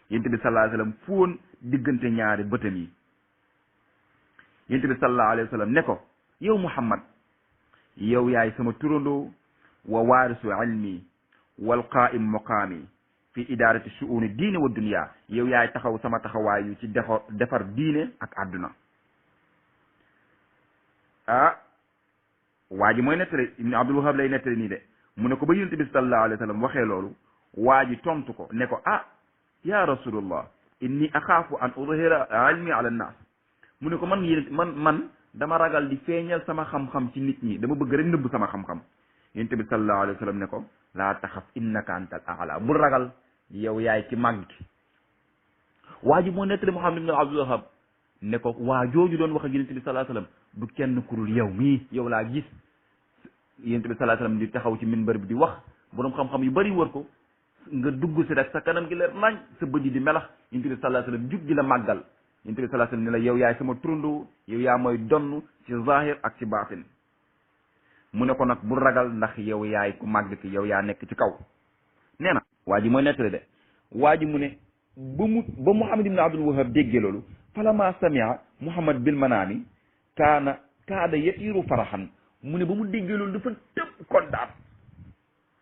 [SPEAKER 1] yonent bi sallallahu alayhi wasallam fóon diggante ñaari bëtam yi yonent bi sallallahu alayhi wasallam ne ko yow Muhammad yow yaay sama turandoo wa waarisu ilmi wal qaa'im muqaami fi idaarati shu'uuni diine wa dunya yow yaay taxaw sama taxawaayu ci defar diine ak àdduna waa ji mooy nettali Ibn Abdul Wahab lay nettali nii de mu ne ko ba yonent bi sallallahu alayhi wa sallam waxee loolu waa ji tontu ko ne ko ya rasulullah inni axaafu an udhira ilmi ala nnaas mu ne ko man dama ragal di feeñal sama xam-xam ci nit ñi dama bëgg rek nëbb sama xam-xam yonent bi sallallahu alayhi wa sallam ne ko laa taxaf innaka antal a'la bul ragal yow yaay ci màgg waa ji moo nettali Muhammad ibn Abdul Wahab ne ko waa jooju doon wax ak yonent bi sallallahu alayhi wa sallam du kenn kurul yow mii yow laa gis yonent bi sallallahu alayhi wa sallam di taxaw ci minbar bi di wax boroom xam-xam yu bari wër ko nga dugg si rek sa kanam gi leer nañ sa bët yi di melax yonent bi sallallahu alayhi wa sallam jug di la màggal yonent bi sallallahu alayhi wa sallam ne la yow yaay sama turandoo yow yaa mooy donn ci zahir ak ci baatin mu ne ko nag bu ragal ndax yow yaay ku màgg ki yow yaa nekk ci kaw nee na waa ji mooy nettali de waa ji mu ne ba Muhammad ibn Abdul Wahab déggee loolu falama samia Muhammad bil manaami kaada yatiiru faraxan mu ne ba mu déggee loolu dafa tëb kontaan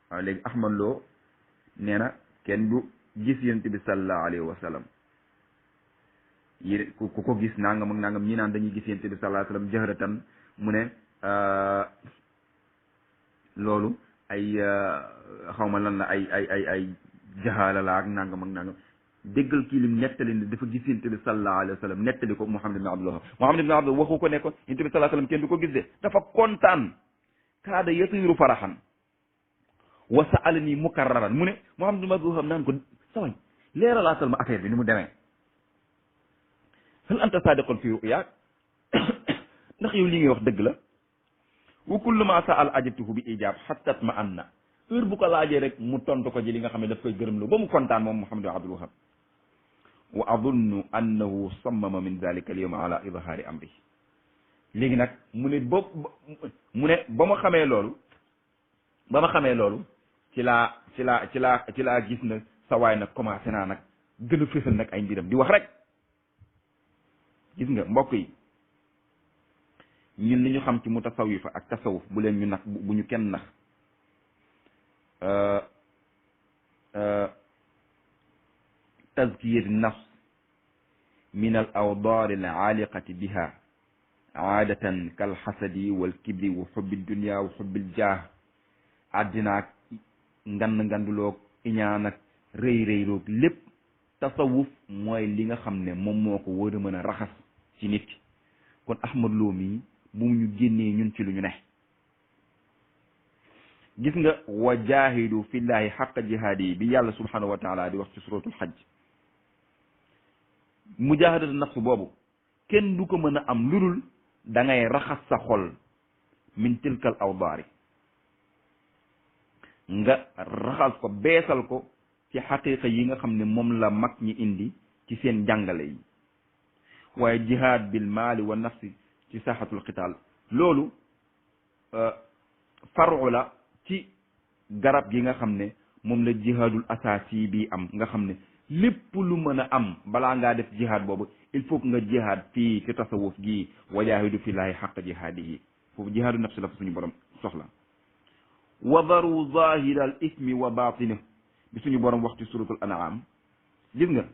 [SPEAKER 1] waaw léegi Ahmad Lo nee na kenn du gis yonent bi sallallahu alayhi wa sallam yi ku ko gis nangam ak nangam ñi naan dañuy gis yonent bi sallallahu alayhi wa sallam jahratan mu ne loolu ay xawma lan la ay jahaala la ak nangam ak nangam déggal kii lim nettali ne dafa gis yonent bi sallallahu alayhi wa sallam nettali ko Muhammad ibn Abdul Wahab Muhammad ibn Abdul waxu ko ne ko yonent bi sallallahu alayhi wa sallam kenn du ko gis de dafa kontaan kaada yatiiru faraxan wa sa'alani mukarraran mu ne Muhammad ibn Abdul Wahab naan ko sawañ leeralaatal ma affaire bi ni mu demee hal anta sadiqun fi ru'yaak ndax yow li ngay wax dëgg la wa kullu ma saal ajabtuhu bi ijab hatta ma anna heure bu ko laajee rek mu tontu ko ji li nga xam ne daf koy gërëm lu ba mu kontaan moom Muhammad Abdul Wahab wa adunnu annahu sammama min dalika al yawma ala idhaari amri léegi nag mu ne ba ma xamee loolu ci laa gis na sa waay nag commencé naa nag gën a fésal nag ay mbiram di wax rek gis nga mbokk yi ñun li ñu xam ci mutasawifa ak tasawuf bu leen ñu nax bu ñu kenn nax tazkiyat nafs min al awdaar al aaliqati biha aadatan kal xasadi wal kibri wa xubbi dunia wa xubbi jaah àddinaak nganduloog iñaan ak rëy-rëyloog lépp tasawuf mooy li nga xam ne moom moo ko war a mën a raxas ci nit ki kon Ahmad Lo mii bu ñu génnee ñun ci lu ñu ne gis nga wa jaahidu fillahi xaqa jihaadi yi bi yàlla subhanahu wa taala di wax ci suratul xajj mujaahadatu nafs boobu kenn du ko mën a am lulul da ngay raxas sa xol min tilkal awdaari nga raxas ko beesal ko ci xaqiqa yi nga xam ne moom la mag ñi indi ci seen jàngale yi waaye jihaad bil maali wa nafsi ci saxatul qitaal loolu faru la ci garab gi nga xam ne moom la jihaadul asaasi bi am nga xam ne lépp lu mën a am balaa ngaa def jihaad boobu il faut que nga jihaad fii ci tasawuf gii wajaahidu fillahi xaqa jihaadihi foofu jihaadu nafsi la fa suñu borom soxla wadaru zahira al ismi wa batina bi suñu borom wax ci suratul an'am gis nga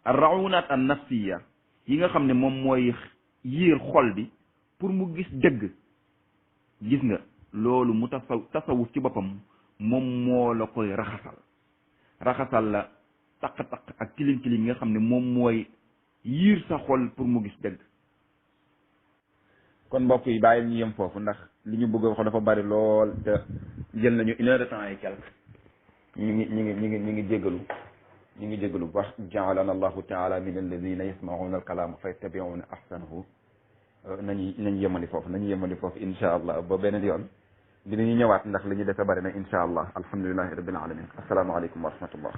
[SPEAKER 1] arraunat an nafsiya yi nga xam ne moom mooy yiir xol bi pour mu gis dëgg gis nga loolu mu tasawuf ci boppam moom moo la koy raxasal la taq-taq ak tilim-tilim yi nga xam ne moom mooy yiir sa xol pour mu gis dëgg kon mbokk yi bàyyi ñu yem foofu ndax li ñu bëgg a wax dafa bari lool te jël nañu 1 heure de temps et quelque ñu ngi jégalu bu baax jaalana allahu taala min alladina yasmauna alkalaama fa yattabiuna ahsanahu nañu yemandi foofu insha allah ba beneen yoon dinañu ñëwaat ndax li ñu defe bari na insha allah alhamdulilahi rabbil alamin asalaamaaleykum wa rahmatullah